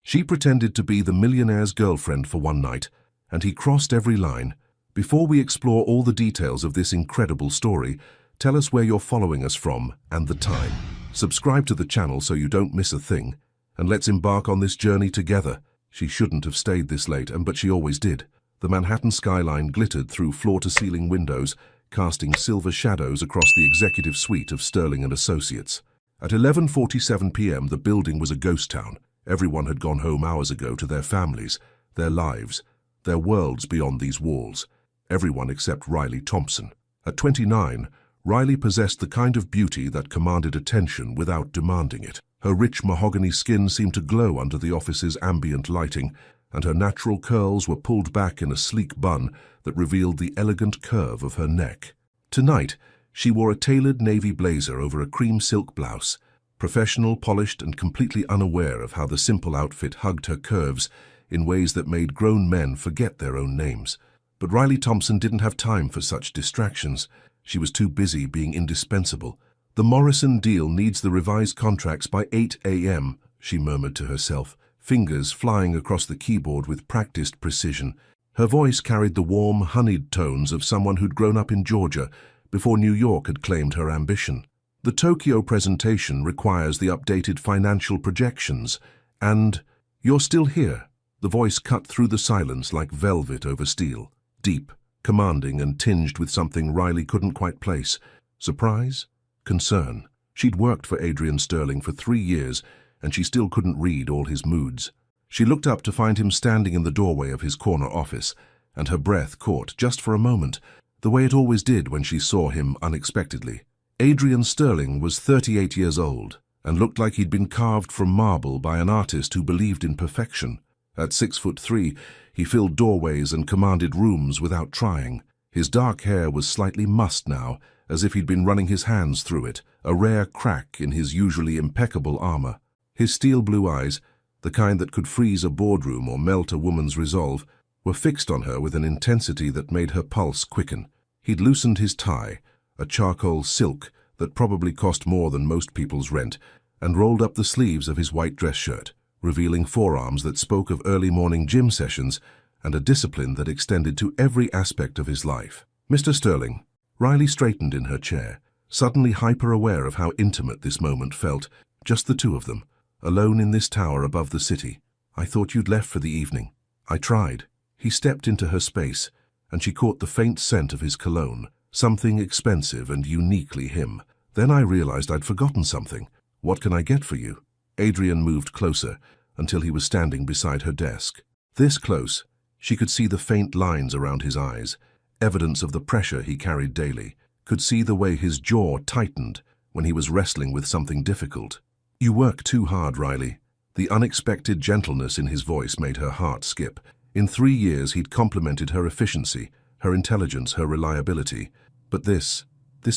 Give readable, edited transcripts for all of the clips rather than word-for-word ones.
She pretended to be the millionaire's girlfriend for one night, and he crossed every line. Before we explore all the details of this incredible story, tell us where you're following us from and the time. Subscribe to the channel so you don't miss a thing, and let's embark on this journey together. She shouldn't have stayed this late, but she always did. The Manhattan skyline glittered through floor-to-ceiling windows, casting silver shadows across the executive suite of Sterling and Associates. At 11:47 p.m., the building was a ghost town. Everyone had gone home hours ago to their families, their lives, their worlds beyond these walls. Everyone except Riley Thompson. At 29, Riley possessed the kind of beauty that commanded attention without demanding it. Her rich mahogany skin seemed to glow under the office's ambient lighting, and her natural curls were pulled back in a sleek bun that revealed the elegant curve of her neck. Tonight, she wore a tailored navy blazer over a cream silk blouse, professional, polished, and completely unaware of how the simple outfit hugged her curves in ways that made grown men forget their own names. But Riley Thompson didn't have time for such distractions. She was too busy being indispensable. "The Morrison deal needs the revised contracts by 8 a.m., she murmured to herself, fingers flying across the keyboard with practiced precision. Her voice carried the warm, honeyed tones of someone who'd grown up in Georgia before New York had claimed her ambition. "The Tokyo presentation requires the updated financial projections, and you're still here." The voice cut through the silence like velvet over steel, deep, commanding, and tinged with something Riley couldn't quite place. Surprise? Concern. She'd worked for Adrian Sterling for 3 years, and she still couldn't read all his moods. She looked up to find him standing in the doorway of his corner office, and her breath caught just for a moment, the way it always did when she saw him unexpectedly. Adrian Sterling was 38 years old, and looked like he'd been carved from marble by an artist who believed in perfection. At 6'3", he filled doorways and commanded rooms without trying. His dark hair was slightly mussed now, as if he'd been running his hands through it, a rare crack in his usually impeccable armor. His steel blue eyes, the kind that could freeze a boardroom or melt a woman's resolve, were fixed on her with an intensity that made her pulse quicken. He'd loosened his tie, a charcoal silk that probably cost more than most people's rent, and rolled up the sleeves of his white dress shirt, revealing forearms that spoke of early morning gym sessions and a discipline that extended to every aspect of his life. "Mr. Sterling." Riley straightened in her chair, suddenly hyper-aware of how intimate this moment felt, just the two of them, alone in this tower above the city. "I thought you'd left for the evening." "I tried." He stepped into her space, and she caught the faint scent of his cologne, something expensive and uniquely him. "Then I realized I'd forgotten something. What can I get for you?" Adrian moved closer, until he was standing beside her desk. This close, she could see the faint lines around his eyes, evidence of the pressure he carried daily, could see the way his jaw tightened when he was wrestling with something difficult. "You work too hard, Riley." The unexpected gentleness in his voice made her heart skip. In 3 years he'd complimented her efficiency, her intelligence, her reliability. But this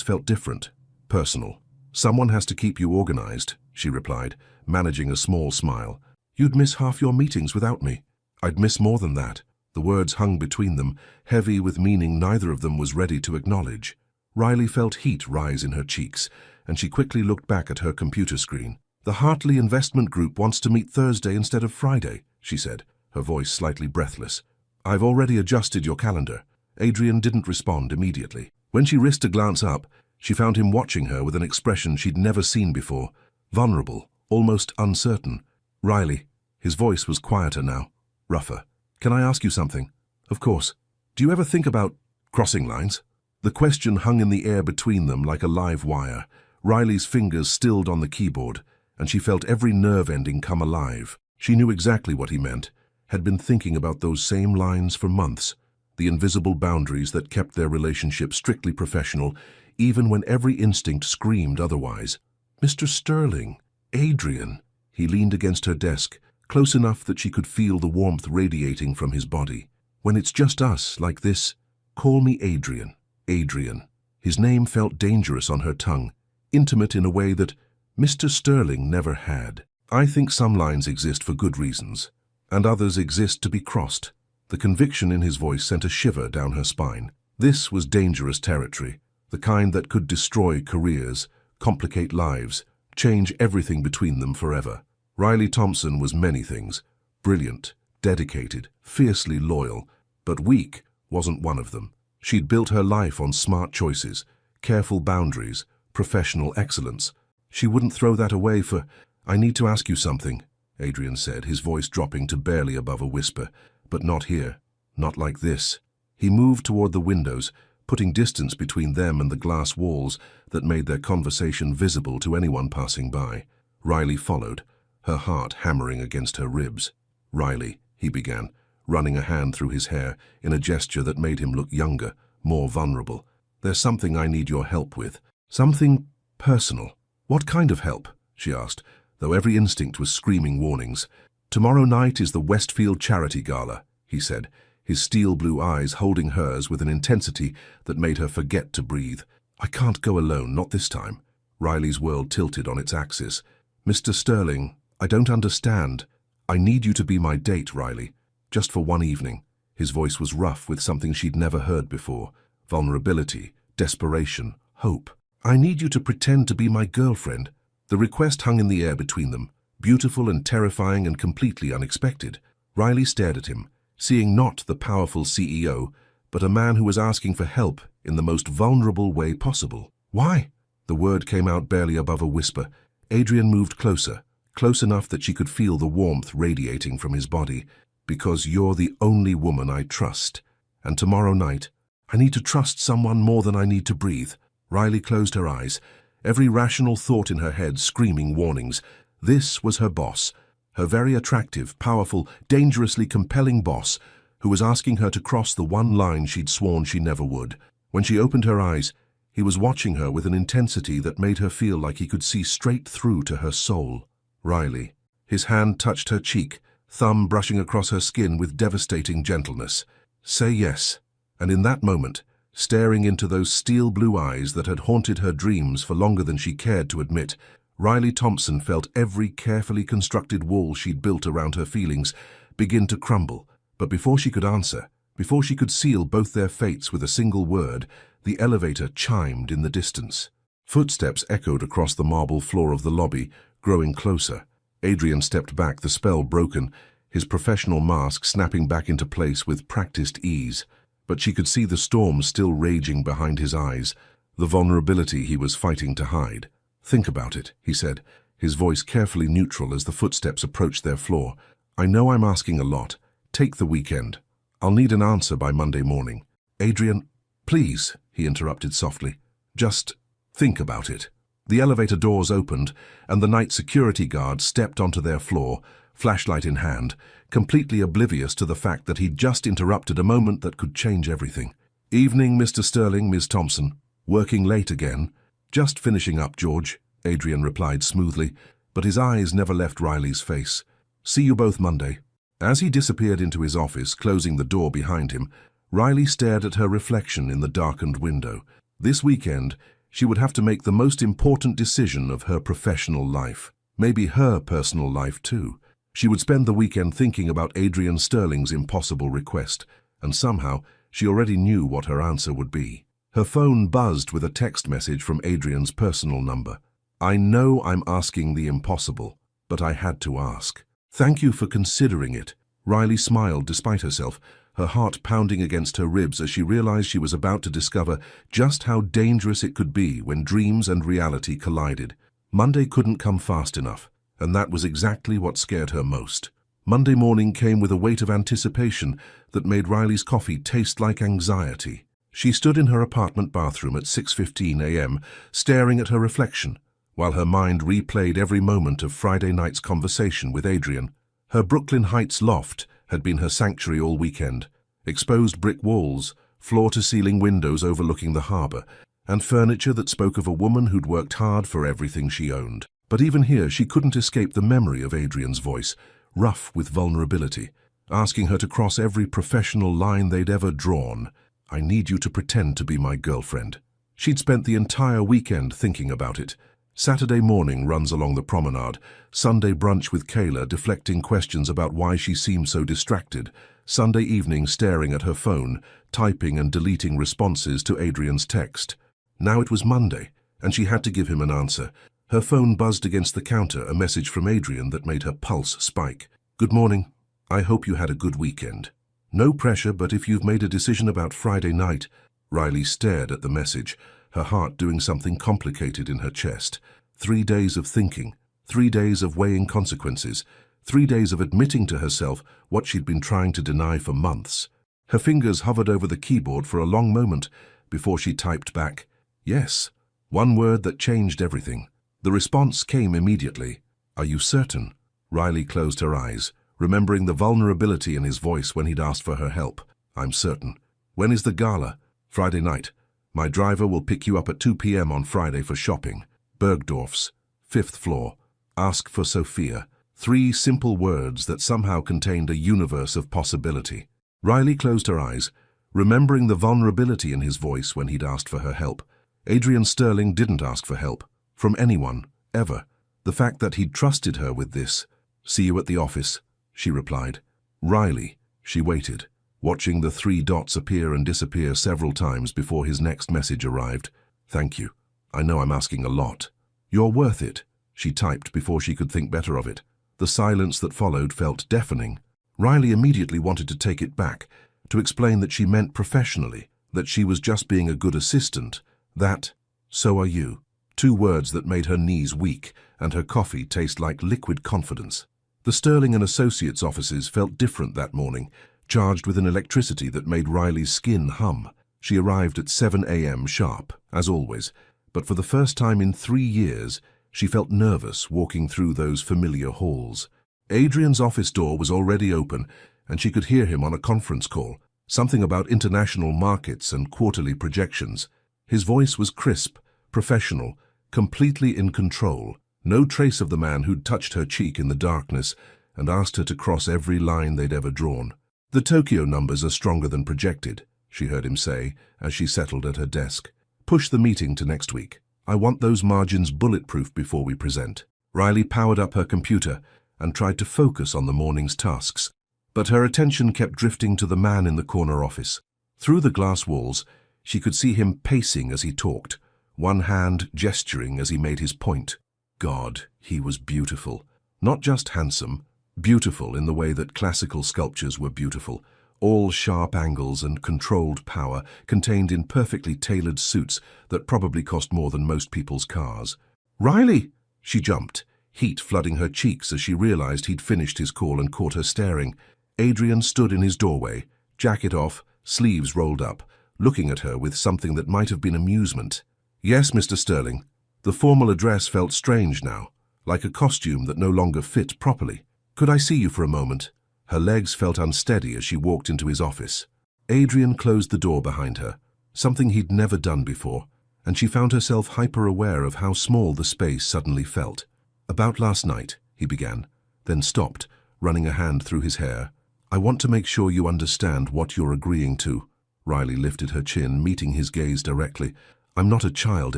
felt different, personal. "Someone has to keep you organized," she replied, managing a small smile. "You'd miss half your meetings without me." "I'd miss more than that." The words hung between them, heavy with meaning neither of them was ready to acknowledge. Riley felt heat rise in her cheeks, and she quickly looked back at her computer screen. "The Hartley Investment Group wants to meet Thursday instead of Friday," she said, her voice slightly breathless. "I've already adjusted your calendar." Adrian didn't respond immediately. When she risked a glance up, she found him watching her with an expression she'd never seen before, vulnerable, almost uncertain. "Riley." His voice was quieter now, rougher. "Can I ask you something?" "Of course." "Do you ever think about crossing lines?" The question hung in the air between them like a live wire. Riley's fingers stilled on the keyboard, and she felt every nerve ending come alive. She knew exactly what he meant, had been thinking about those same lines for months, the invisible boundaries that kept their relationship strictly professional, even when every instinct screamed otherwise. "Mr. Sterling." "Adrian." He leaned against her desk, close enough that she could feel the warmth radiating from his body. "When it's just us, like this, call me Adrian." Adrian. His name felt dangerous on her tongue, intimate in a way that Mr. Sterling never had. "I think some lines exist for good reasons, and others exist to be crossed." The conviction in his voice sent a shiver down her spine. This was dangerous territory, the kind that could destroy careers, complicate lives, change everything between them forever. Riley Thompson was many things: Brilliant, dedicated, fiercely loyal, but weak wasn't one of them. She'd built her life on smart choices, careful boundaries, professional excellence. She wouldn't throw that away for... "I need to ask you something," Adrian said, his voice dropping to barely above a whisper. "But not here. Not like this." He moved toward the windows, putting distance between them and the glass walls that made their conversation visible to anyone passing by. Riley followed, her heart hammering against her ribs. "Riley," he began, running a hand through his hair in a gesture that made him look younger, more vulnerable. "There's something I need your help with. Something personal." "What kind of help?" she asked, though every instinct was screaming warnings. "Tomorrow night is the Westfield Charity Gala," he said, his steel blue eyes holding hers with an intensity that made her forget to breathe. "I can't go alone, not this time." Riley's world tilted on its axis. "Mr. Sterling, I don't understand. I need you to be my date, Riley. Just for one evening." His voice was rough with something she'd never heard before. Vulnerability, desperation, hope. "I need you to pretend to be my girlfriend." The request hung in the air between them, beautiful and terrifying and completely unexpected. Riley stared at him, seeing not the powerful CEO, but a man who was asking for help in the most vulnerable way possible. "Why?" The word came out barely above a whisper. Adrian moved closer, close enough that she could feel the warmth radiating from his body. "Because you're the only woman I trust. And tomorrow night, I need to trust someone more than I need to breathe." Riley closed her eyes, every rational thought in her head screaming warnings. This was her boss, her very attractive, powerful, dangerously compelling boss, who was asking her to cross the one line she'd sworn she never would. When she opened her eyes, he was watching her with an intensity that made her feel like he could see straight through to her soul. "Riley." His hand touched her cheek, thumb brushing across her skin with devastating gentleness. "Say yes." And in that moment, staring into those steel blue eyes that had haunted her dreams for longer than she cared to admit, Riley Thompson felt every carefully constructed wall she'd built around her feelings begin to crumble. But before she could answer, before she could seal both their fates with a single word, the elevator chimed in the distance. Footsteps echoed across the marble floor of the lobby, growing closer. Adrian stepped back, the spell broken, his professional mask snapping back into place with practiced ease. But she could see the storm still raging behind his eyes, the vulnerability he was fighting to hide. "Think about it," he said, his voice carefully neutral as the footsteps approached their floor. "I know I'm asking a lot. Take the weekend. I'll need an answer by Monday morning." "Adrian, please," he interrupted softly. "Just think about it." The elevator doors opened, and the night security guard stepped onto their floor, flashlight in hand, completely oblivious to the fact that he'd just interrupted a moment that could change everything. "Evening, Mr. Sterling, Ms. Thompson. Working late again?" "Just finishing up, George," Adrian replied smoothly, but his eyes never left Riley's face. "See you both Monday." As he disappeared into his office, closing the door behind him, Riley stared at her reflection in the darkened window. This weekend, she would have to make the most important decision of her professional life. Maybe her personal life, too. She would spend the weekend thinking about Adrian Sterling's impossible request, and somehow she already knew what her answer would be. Her phone buzzed with a text message from Adrian's personal number. "I know I'm asking the impossible, but I had to ask. Thank you for considering it." Riley smiled despite herself, her heart pounding against her ribs as she realized she was about to discover just how dangerous it could be when dreams and reality collided. Monday couldn't come fast enough, and that was exactly what scared her most. Monday morning came with a weight of anticipation that made Riley's coffee taste like anxiety. She stood in her apartment bathroom at 6:15 a.m., staring at her reflection, while her mind replayed every moment of Friday night's conversation with Adrian. Her Brooklyn Heights loft had been her sanctuary all weekend. Exposed brick walls, floor-to-ceiling windows overlooking the harbor, and furniture that spoke of a woman who'd worked hard for everything she owned. But even here, she couldn't escape the memory of Adrian's voice, rough with vulnerability, asking her to cross every professional line they'd ever drawn. "I need you to pretend to be my girlfriend." She'd spent the entire weekend thinking about it. Saturday morning runs along the promenade, Sunday brunch with Kayla deflecting questions about why she seemed so distracted, Sunday evening staring at her phone, typing and deleting responses to Adrian's text. Now it was Monday, and she had to give him an answer. Her phone buzzed against the counter, a message from Adrian that made her pulse spike. "Good morning. I hope you had a good weekend. No pressure, but if you've made a decision about Friday night. Riley stared at the message, her heart doing something complicated in her chest. 3 days of thinking, 3 days of weighing consequences, 3 days of admitting to herself what she'd been trying to deny for months. Her fingers hovered over the keyboard for a long moment before she typed back, "Yes," one word that changed everything. The response came immediately. "Are you certain?" Riley closed her eyes, remembering the vulnerability in his voice when he'd asked for her help. "I'm certain." "When is the gala?" "Friday night. My driver will pick you up at 2 p.m. on Friday for shopping. Bergdorf's, 5th floor. Ask for Sophia." 3 simple words that somehow contained a universe of possibility. Riley closed her eyes, remembering the vulnerability in his voice when he'd asked for her help. Adrian Sterling didn't ask for help, from anyone, ever. The fact that he'd trusted her with this. "See you at the office," she replied. "Riley." She waited, watching the 3 dots appear and disappear several times before his next message arrived. "Thank you. I know I'm asking a lot." "You're worth it," she typed before she could think better of it. The silence that followed felt deafening. Riley immediately wanted to take it back, to explain that she meant professionally, that she was just being a good assistant, that, "So are you." 2 words that made her knees weak and her coffee taste like liquid confidence. The Sterling and Associates offices felt different that morning, charged with an electricity that made Riley's skin hum. She arrived at 7 a.m. sharp, as always, but for the first time in 3 years, she felt nervous walking through those familiar halls. Adrian's office door was already open, and she could hear him on a conference call, something about international markets and quarterly projections. His voice was crisp, professional, completely in control. No trace of the man who'd touched her cheek in the darkness and asked her to cross every line they'd ever drawn. "The Tokyo numbers are stronger than projected," she heard him say as she settled at her desk. "Push the meeting to next week. I want those margins bulletproof before we present." Riley powered up her computer and tried to focus on the morning's tasks, but her attention kept drifting to the man in the corner office. Through the glass walls, she could see him pacing as he talked, one hand gesturing as he made his point. God, he was beautiful. Not just handsome, beautiful in the way that classical sculptures were beautiful, all sharp angles and controlled power contained in perfectly tailored suits that probably cost more than most people's cars. "Riley!" She jumped, heat flooding her cheeks as she realized he'd finished his call and caught her staring. Adrian stood in his doorway, jacket off, sleeves rolled up, looking at her with something that might have been amusement. "Yes, Mr. Sterling." The formal address felt strange now, like a costume that no longer fit properly. "Could I see you for a moment?" Her legs felt unsteady as she walked into his office. Adrian closed the door behind her, something he'd never done before, and she found herself hyper-aware of how small the space suddenly felt. "About last night," he began, then stopped, running a hand through his hair. "I want to make sure you understand what you're agreeing to." Riley lifted her chin, meeting his gaze directly. "I'm not a child,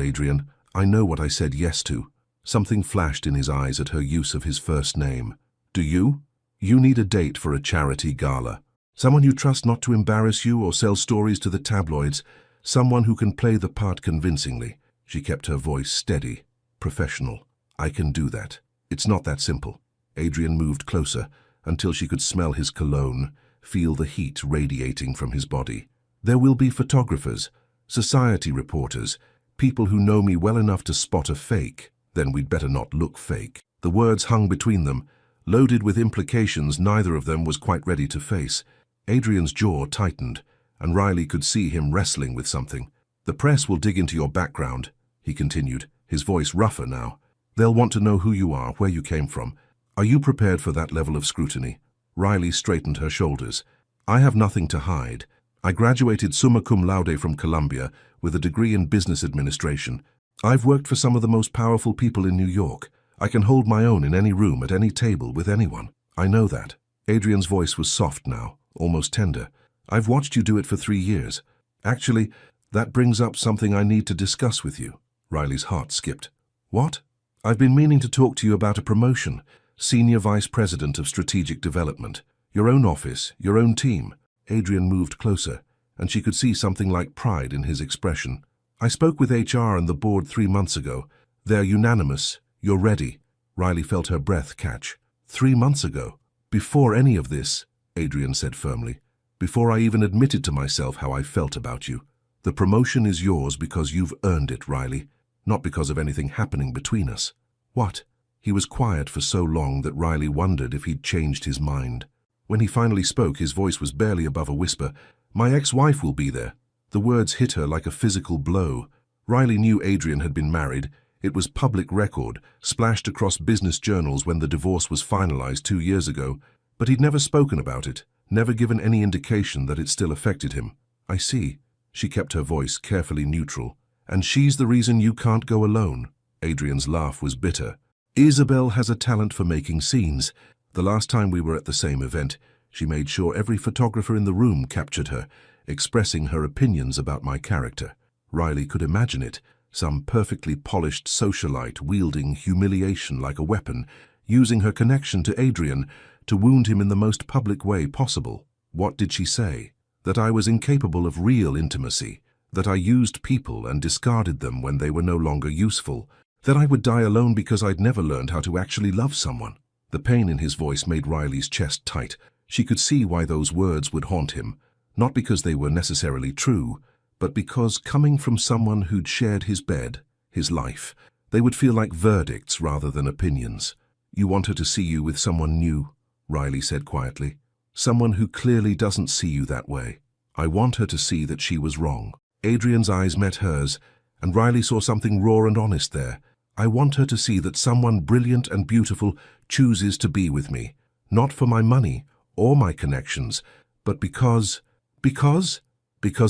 Adrian. I know what I said yes to." Something flashed in his eyes at her use of his first name. "Do you? You need a date for a charity gala. Someone you trust not to embarrass you or sell stories to the tabloids. Someone who can play the part convincingly." She kept her voice steady, professional. "I can do that. It's not that simple." Adrian moved closer until she could smell his cologne, feel the heat radiating from his body. "There will be photographers, society reporters, people who know me well enough to spot a fake. Then we'd better not look fake." The words hung between them, loaded with implications neither of them was quite ready to face. Adrian's jaw tightened, and Riley could see him wrestling with something. "The press will dig into your background," he continued, his voice rougher now. "They'll want to know who you are, where you came from. Are you prepared for that level of scrutiny?" Riley straightened her shoulders. "I have nothing to hide. I graduated summa cum laude from Columbia with a degree in business administration. I've worked for some of the most powerful people in New York. I can hold my own in any room, at any table, with anyone. I know that." Adrian's voice was soft now, almost tender. "I've watched you do it for 3 years. Actually, that brings up something I need to discuss with you." Riley's heart skipped. "What?" "I've been meaning to talk to you about a promotion. Senior Vice President of Strategic Development. Your own office, your own team." Adrian moved closer, and she could see something like pride in his expression. "I spoke with HR and the board 3 months ago. They're unanimous. You're ready." Riley felt her breath catch. 3 months ago. Before any of this, Adrian said firmly, before I even admitted to myself how I felt about you, the promotion is yours because you've earned it, Riley, not because of anything happening between us. What? He was quiet for so long that Riley wondered if he'd changed his mind. When he finally spoke, his voice was barely above a whisper. My ex-wife will be there. The words hit her like a physical blow. Riley knew Adrian had been married. It was public record, splashed across business journals when the divorce was finalized 2 years ago, but he'd never spoken about it, never given any indication that it still affected him. I see. She kept her voice carefully neutral. And she's the reason you can't go alone. Adrian's laugh was bitter. Isabel has a talent for making scenes. The last time we were at the same event, she made sure every photographer in the room captured her, expressing her opinions about my character. Riley could imagine it, some perfectly polished socialite wielding humiliation like a weapon, using her connection to Adrian to wound him in the most public way possible. What did she say? That I was incapable of real intimacy, that I used people and discarded them when they were no longer useful, that I would die alone because I'd never learned how to actually love someone. The pain in his voice made Riley's chest tight. She could see why those words would haunt him, not because they were necessarily true, but because, coming from someone who'd shared his bed, his life, they would feel like verdicts rather than opinions. You want her to see you with someone new, Riley said quietly. Someone who clearly doesn't see you that way. I want her to see that she was wrong. Adrian's eyes met hers, and Riley saw something raw and honest there. I want her to see that someone brilliant and beautiful chooses to be with me, not for my money or my connections, but because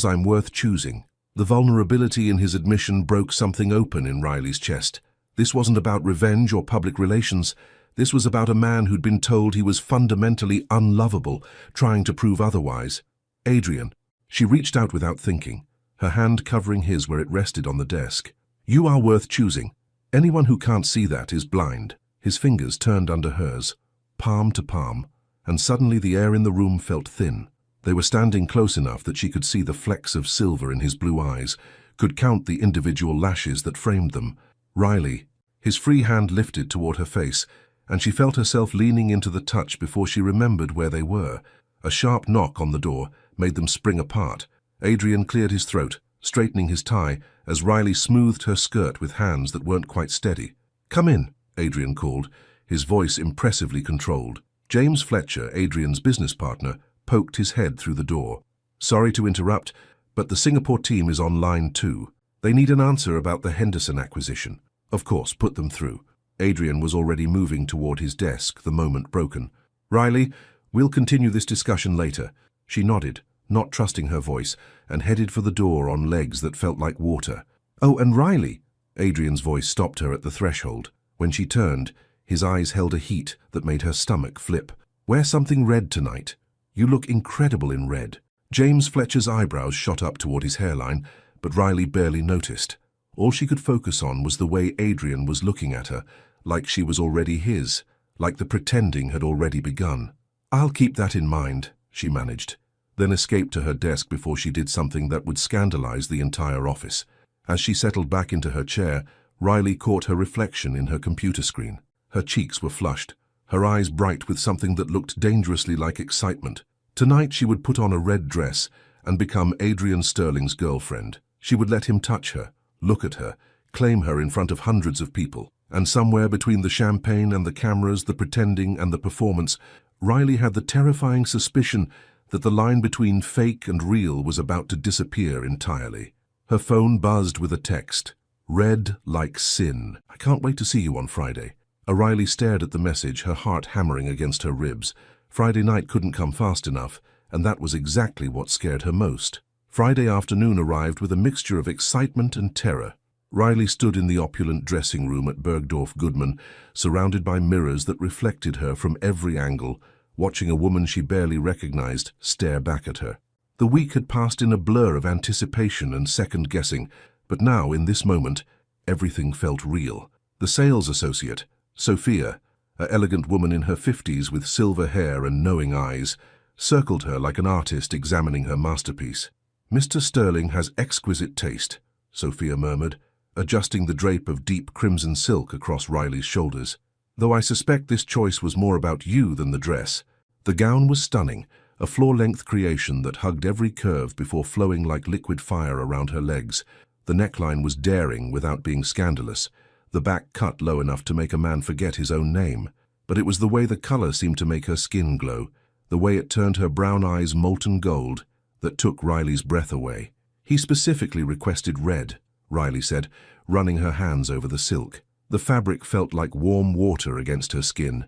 I'm worth choosing. The vulnerability in his admission broke something open in Riley's chest. This wasn't about revenge or public relations. This was about a man who'd been told he was fundamentally unlovable, trying to prove otherwise. Adrian. She reached out without thinking, her hand covering his where it rested on the desk. You are worth choosing. Anyone who can't see that is blind. His fingers turned under hers, palm to palm, and suddenly the air in the room felt thin. They were standing close enough that she could see the flecks of silver in his blue eyes, could count the individual lashes that framed them. Riley. His free hand lifted toward her face, and she felt herself leaning into the touch before she remembered where they were. A sharp knock on the door made them spring apart. Adrian cleared his throat, straightening his tie, as Riley smoothed her skirt with hands that weren't quite steady. Come in, Adrian called, his voice impressively controlled. James Fletcher, Adrian's business partner, poked his head through the door. Sorry to interrupt, but the Singapore team is on line 2. They need an answer about the Henderson acquisition. Of course, put them through. Adrian was already moving toward his desk, the moment broken. Riley, we'll continue this discussion later. She nodded, not trusting her voice, and headed for the door on legs that felt like water. Oh, and Riley! Adrian's voice stopped her at the threshold. When she turned, his eyes held a heat that made her stomach flip. Wear something red tonight. You look incredible in red. James Fletcher's eyebrows shot up toward his hairline, but Riley barely noticed. All she could focus on was the way Adrian was looking at her, like she was already his, like the pretending had already begun. I'll keep that in mind, she managed, then escaped to her desk before she did something that would scandalize the entire office. As she settled back into her chair, Riley caught her reflection in her computer screen. Her cheeks were flushed, her eyes bright with something that looked dangerously like excitement. Tonight she would put on a red dress and become Adrian Sterling's girlfriend. She would let him touch her, look at her, claim her in front of hundreds of people. And somewhere between the champagne and the cameras, the pretending and the performance, Riley had the terrifying suspicion that the line between fake and real was about to disappear entirely. Her phone buzzed with a text. Red like sin. I can't wait to see you on Friday. Riley stared at the message, her heart hammering against her ribs. Friday night couldn't come fast enough, and that was exactly what scared her most. Friday afternoon arrived with a mixture of excitement and terror. Riley stood in the opulent dressing room at Bergdorf Goodman, surrounded by mirrors that reflected her from every angle, watching a woman she barely recognized stare back at her. The week had passed in a blur of anticipation and second-guessing, but now, in this moment, everything felt real. The sales associate, Sophia, an elegant woman in her 50s with silver hair and knowing eyes, circled her like an artist examining her masterpiece. Mr. Sterling has exquisite taste, Sophia murmured, adjusting the drape of deep crimson silk across Riley's shoulders. Though I suspect this choice was more about you than the dress, The gown was stunning, a floor-length creation that hugged every curve before flowing like liquid fire around her legs. The neckline was daring without being scandalous, the back cut low enough to make a man forget his own name. But it was the way the color seemed to make her skin glow, the way it turned her brown eyes molten gold, that took Riley's breath away. He specifically requested red, Riley said, running her hands over the silk. The fabric felt like warm water against her skin.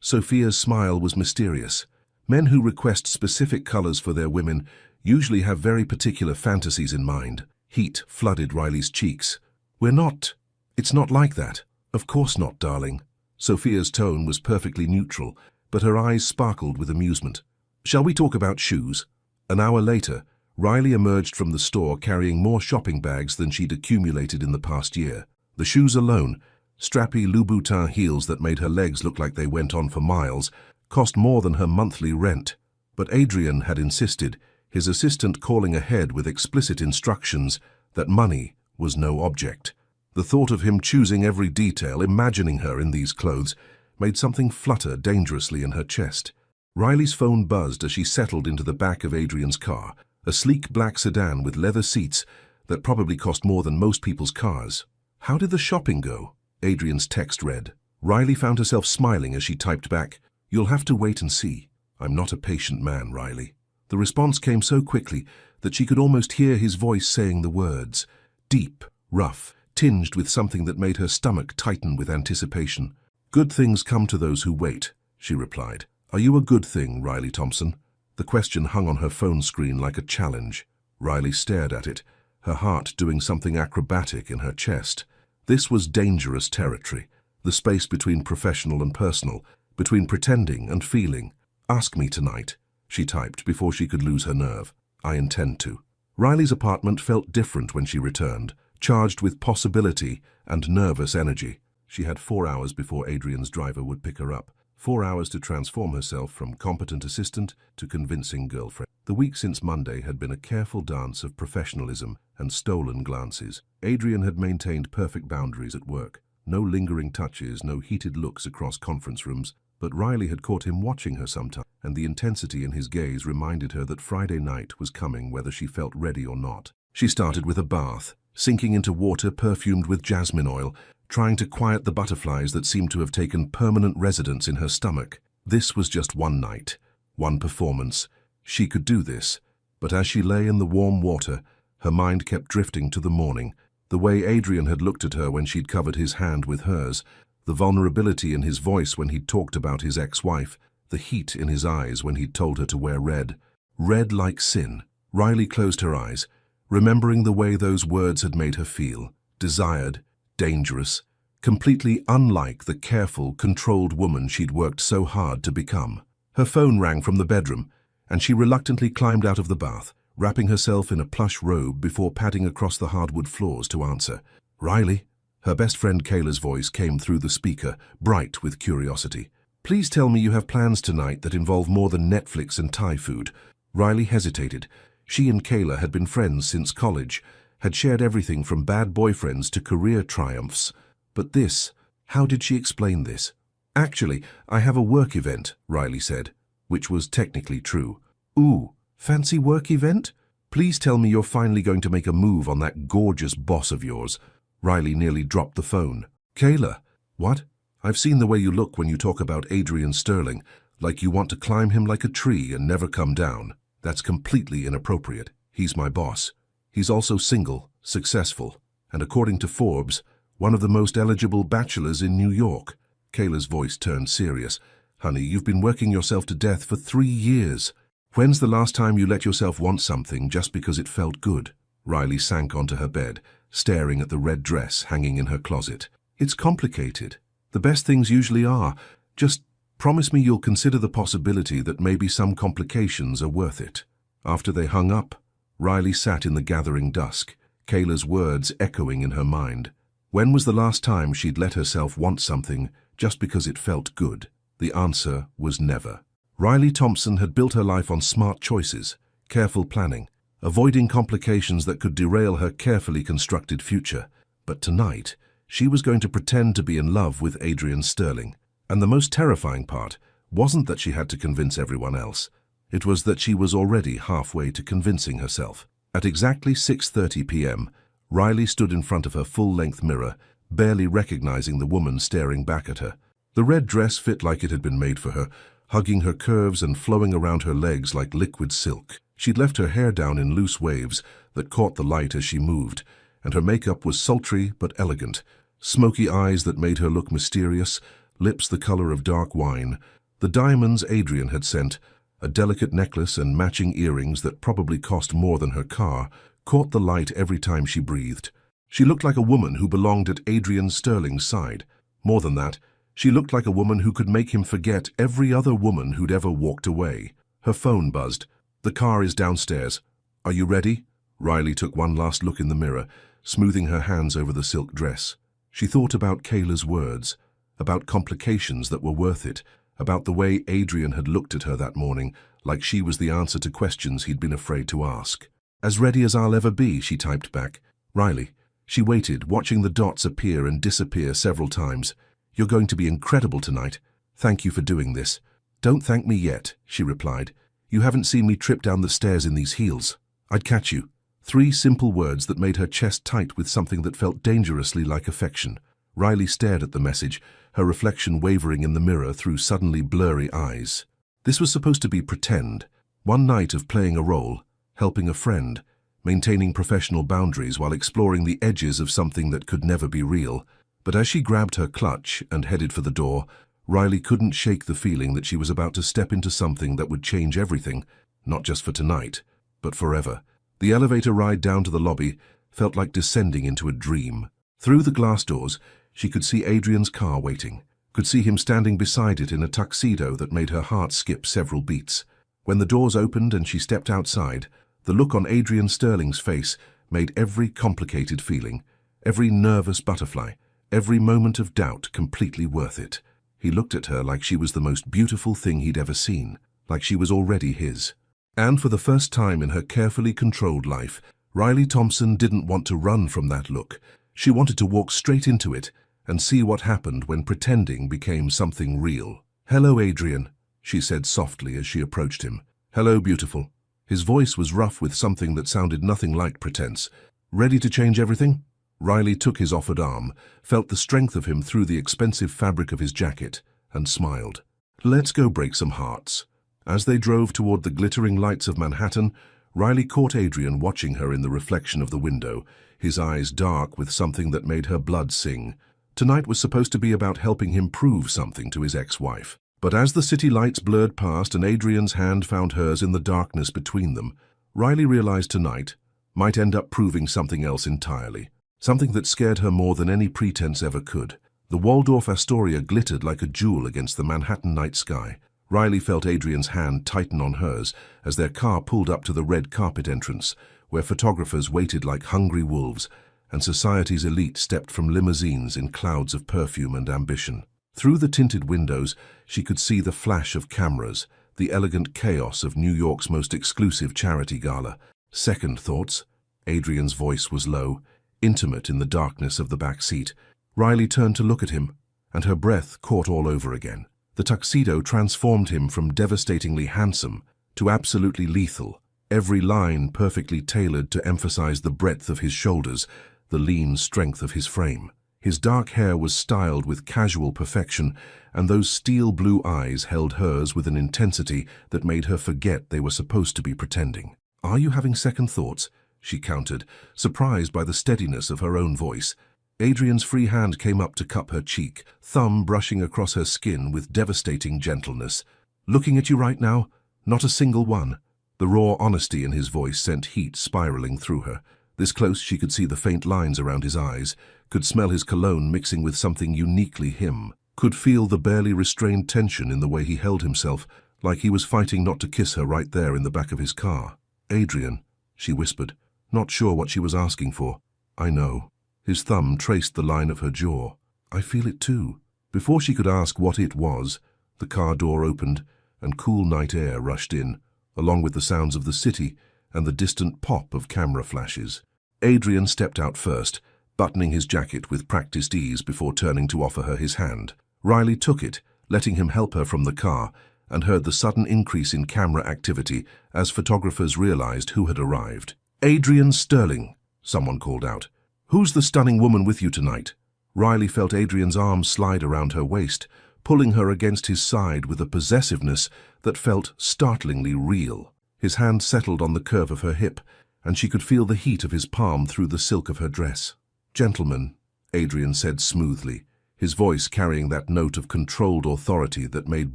Sophia's smile was mysterious. Men who request specific colors for their women usually have very particular fantasies in mind. Heat flooded Riley's cheeks. It's not like that. Of course not, darling. Sophia's tone was perfectly neutral, but her eyes sparkled with amusement. Shall we talk about shoes? An hour later, Riley emerged from the store carrying more shopping bags than she'd accumulated in the past year. The shoes alone, strappy Louboutin heels that made her legs look like they went on for miles, cost more than her monthly rent. But Adrian had insisted, his assistant calling ahead with explicit instructions that money was no object. The thought of him choosing every detail, imagining her in these clothes, made something flutter dangerously in her chest. Riley's phone buzzed as she settled into the back of Adrian's car, a sleek black sedan with leather seats that probably cost more than most people's cars. How did the shopping go? Adrian's text read. Riley found herself smiling as she typed back, "You'll have to wait and see. I'm not a patient man, Riley." The response came so quickly that she could almost hear his voice saying the words, deep, rough, tinged with something that made her stomach tighten with anticipation. "Good things come to those who wait," she replied. "Are you a good thing, Riley Thompson?" The question hung on her phone screen like a challenge. Riley stared at it, her heart doing something acrobatic in her chest. This was dangerous territory, the space between professional and personal, between pretending and feeling. "Ask me tonight," she typed before she could lose her nerve. "I intend to." Riley's apartment felt different when she returned, charged with possibility and nervous energy. She had 4 hours before Adrian's driver would pick her up. 4 hours to transform herself from competent assistant to convincing girlfriend. The week since Monday had been a careful dance of professionalism and stolen glances. Adrian had maintained perfect boundaries at work. No lingering touches, no heated looks across conference rooms, but Riley had caught him watching her sometime, and the intensity in his gaze reminded her that Friday night was coming whether she felt ready or not. She started with a bath, sinking into water perfumed with jasmine oil, trying to quiet the butterflies that seemed to have taken permanent residence in her stomach. This was just one night, one performance. She could do this, but as she lay in the warm water, her mind kept drifting to the morning, the way Adrian had looked at her when she'd covered his hand with hers, the vulnerability in his voice when he'd talked about his ex-wife, the heat in his eyes when he'd told her to wear red. Red like sin. Riley closed her eyes, remembering the way those words had made her feel. Desired, dangerous, completely unlike the careful, controlled woman she'd worked so hard to become. Her phone rang from the bedroom, and she reluctantly climbed out of the bath, wrapping herself in a plush robe before padding across the hardwood floors to answer. "Riley?" Her best friend Kayla's voice came through the speaker, bright with curiosity. "Please tell me you have plans tonight that involve more than Netflix and Thai food." Riley hesitated. She and Kayla had been friends since college, had shared everything from bad boyfriends to career triumphs. But this, how did she explain this? "Actually, I have a work event," Riley said, which was technically true. "Ooh, fancy work event? Please tell me you're finally going to make a move on that gorgeous boss of yours." Riley nearly dropped the phone. "Kayla, what? I've seen the way you look when you talk about Adrian Sterling, like you want to climb him like a tree and never come down. That's completely inappropriate. He's my boss. He's also single, successful, and according to Forbes, one of the most eligible bachelors in New York." Kayla's voice turned serious. "Honey, you've been working yourself to death for 3 years. When's the last time you let yourself want something just because it felt good?" Riley sank onto her bed, staring at the red dress hanging in her closet. "It's complicated. The best things usually are. Just promise me you'll consider the possibility that maybe some complications are worth it." After they hung up, Riley sat in the gathering dusk, Kayla's words echoing in her mind. When was the last time she'd let herself want something just because it felt good? The answer was never. Riley Thompson had built her life on smart choices, careful planning, avoiding complications that could derail her carefully constructed future. But tonight, she was going to pretend to be in love with Adrian Sterling. And the most terrifying part wasn't that she had to convince everyone else. It was that she was already halfway to convincing herself. At exactly 6:30 p.m., Riley stood in front of her full-length mirror, barely recognizing the woman staring back at her. The red dress fit like it had been made for her, hugging her curves and flowing around her legs like liquid silk. She'd left her hair down in loose waves that caught the light as she moved, and her makeup was sultry but elegant. Smoky eyes that made her look mysterious, lips the color of dark wine, the diamonds Adrian had sent, a delicate necklace and matching earrings that probably cost more than her car, caught the light every time she breathed. She looked like a woman who belonged at Adrian Sterling's side. More than that, she looked like a woman who could make him forget every other woman who'd ever walked away. Her phone buzzed. "The car is downstairs. Are you ready?" Riley took one last look in the mirror, smoothing her hands over the silk dress. She thought about Kayla's words, about complications that were worth it, about the way Adrian had looked at her that morning, like she was the answer to questions he'd been afraid to ask. "As ready as I'll ever be," she typed back. "Riley." She waited, watching the dots appear and disappear several times. "You're going to be incredible tonight. Thank you for doing this." "Don't thank me yet," she replied. "You haven't seen me trip down the stairs in these heels. I'd catch you." 3 simple words that made her chest tight with something that felt dangerously like affection. Riley stared at the message, her reflection wavering in the mirror through suddenly blurry eyes. This was supposed to be pretend. One night of playing a role, helping a friend, maintaining professional boundaries while exploring the edges of something that could never be real. But as she grabbed her clutch and headed for the door, Riley couldn't shake the feeling that she was about to step into something that would change everything, not just for tonight, but forever. The elevator ride down to the lobby felt like descending into a dream. Through the glass doors, she could see Adrian's car waiting, could see him standing beside it in a tuxedo that made her heart skip several beats. When the doors opened and she stepped outside, the look on Adrian Sterling's face made every complicated feeling, every nervous butterfly, every moment of doubt completely worth it. He looked at her like she was the most beautiful thing he'd ever seen, like she was already his. And for the first time in her carefully controlled life, Riley Thompson didn't want to run from that look. She wanted to walk straight into it and see what happened when pretending became something real. "Hello, Adrian," she said softly as she approached him. "Hello, beautiful." His voice was rough with something that sounded nothing like pretense. "Ready to change everything?" Riley took his offered arm, felt the strength of him through the expensive fabric of his jacket, and smiled. "Let's go break some hearts." As they drove toward the glittering lights of Manhattan, Riley caught Adrian watching her in the reflection of the window, his eyes dark with something that made her blood sing. Tonight was supposed to be about helping him prove something to his ex-wife. But as the city lights blurred past and Adrian's hand found hers in the darkness between them, Riley realized tonight might end up proving something else entirely, something that scared her more than any pretense ever could. The Waldorf Astoria glittered like a jewel against the Manhattan night sky. Riley felt Adrian's hand tighten on hers as their car pulled up to the red carpet entrance, where photographers waited like hungry wolves, and society's elite stepped from limousines in clouds of perfume and ambition. Through the tinted windows, she could see the flash of cameras, the elegant chaos of New York's most exclusive charity gala. "Second thoughts?" Adrian's voice was low, intimate in the darkness of the back seat. Riley turned to look at him, and her breath caught all over again. The tuxedo transformed him from devastatingly handsome to absolutely lethal, every line perfectly tailored to emphasize the breadth of his shoulders, the lean strength of his frame. His dark hair was styled with casual perfection, and those steel blue eyes held hers with an intensity that made her forget they were supposed to be pretending. "Are you having second thoughts?" she countered, surprised by the steadiness of her own voice. Adrian's free hand came up to cup her cheek, thumb brushing across her skin with devastating gentleness. "Looking at you right now? Not a single one." The raw honesty in his voice sent heat spiraling through her. This close, she could see the faint lines around his eyes, could smell his cologne mixing with something uniquely him, could feel the barely restrained tension in the way he held himself, like he was fighting not to kiss her right there in the back of his car. "Adrian," she whispered, not sure what she was asking for. "I know." His thumb traced the line of her jaw. "I feel it too." Before she could ask what it was, the car door opened and cool night air rushed in, along with the sounds of the city and the distant pop of camera flashes. Adrian stepped out first, buttoning his jacket with practiced ease before turning to offer her his hand. Riley took it, letting him help her from the car, and heard the sudden increase in camera activity as photographers realized who had arrived. "Adrian Sterling," someone called out. "Who's the stunning woman with you tonight?" Riley felt Adrian's arms slide around her waist, pulling her against his side with a possessiveness that felt startlingly real. His hand settled on the curve of her hip, and she could feel the heat of his palm through the silk of her dress. "Gentlemen," Adrian said smoothly, his voice carrying that note of controlled authority that made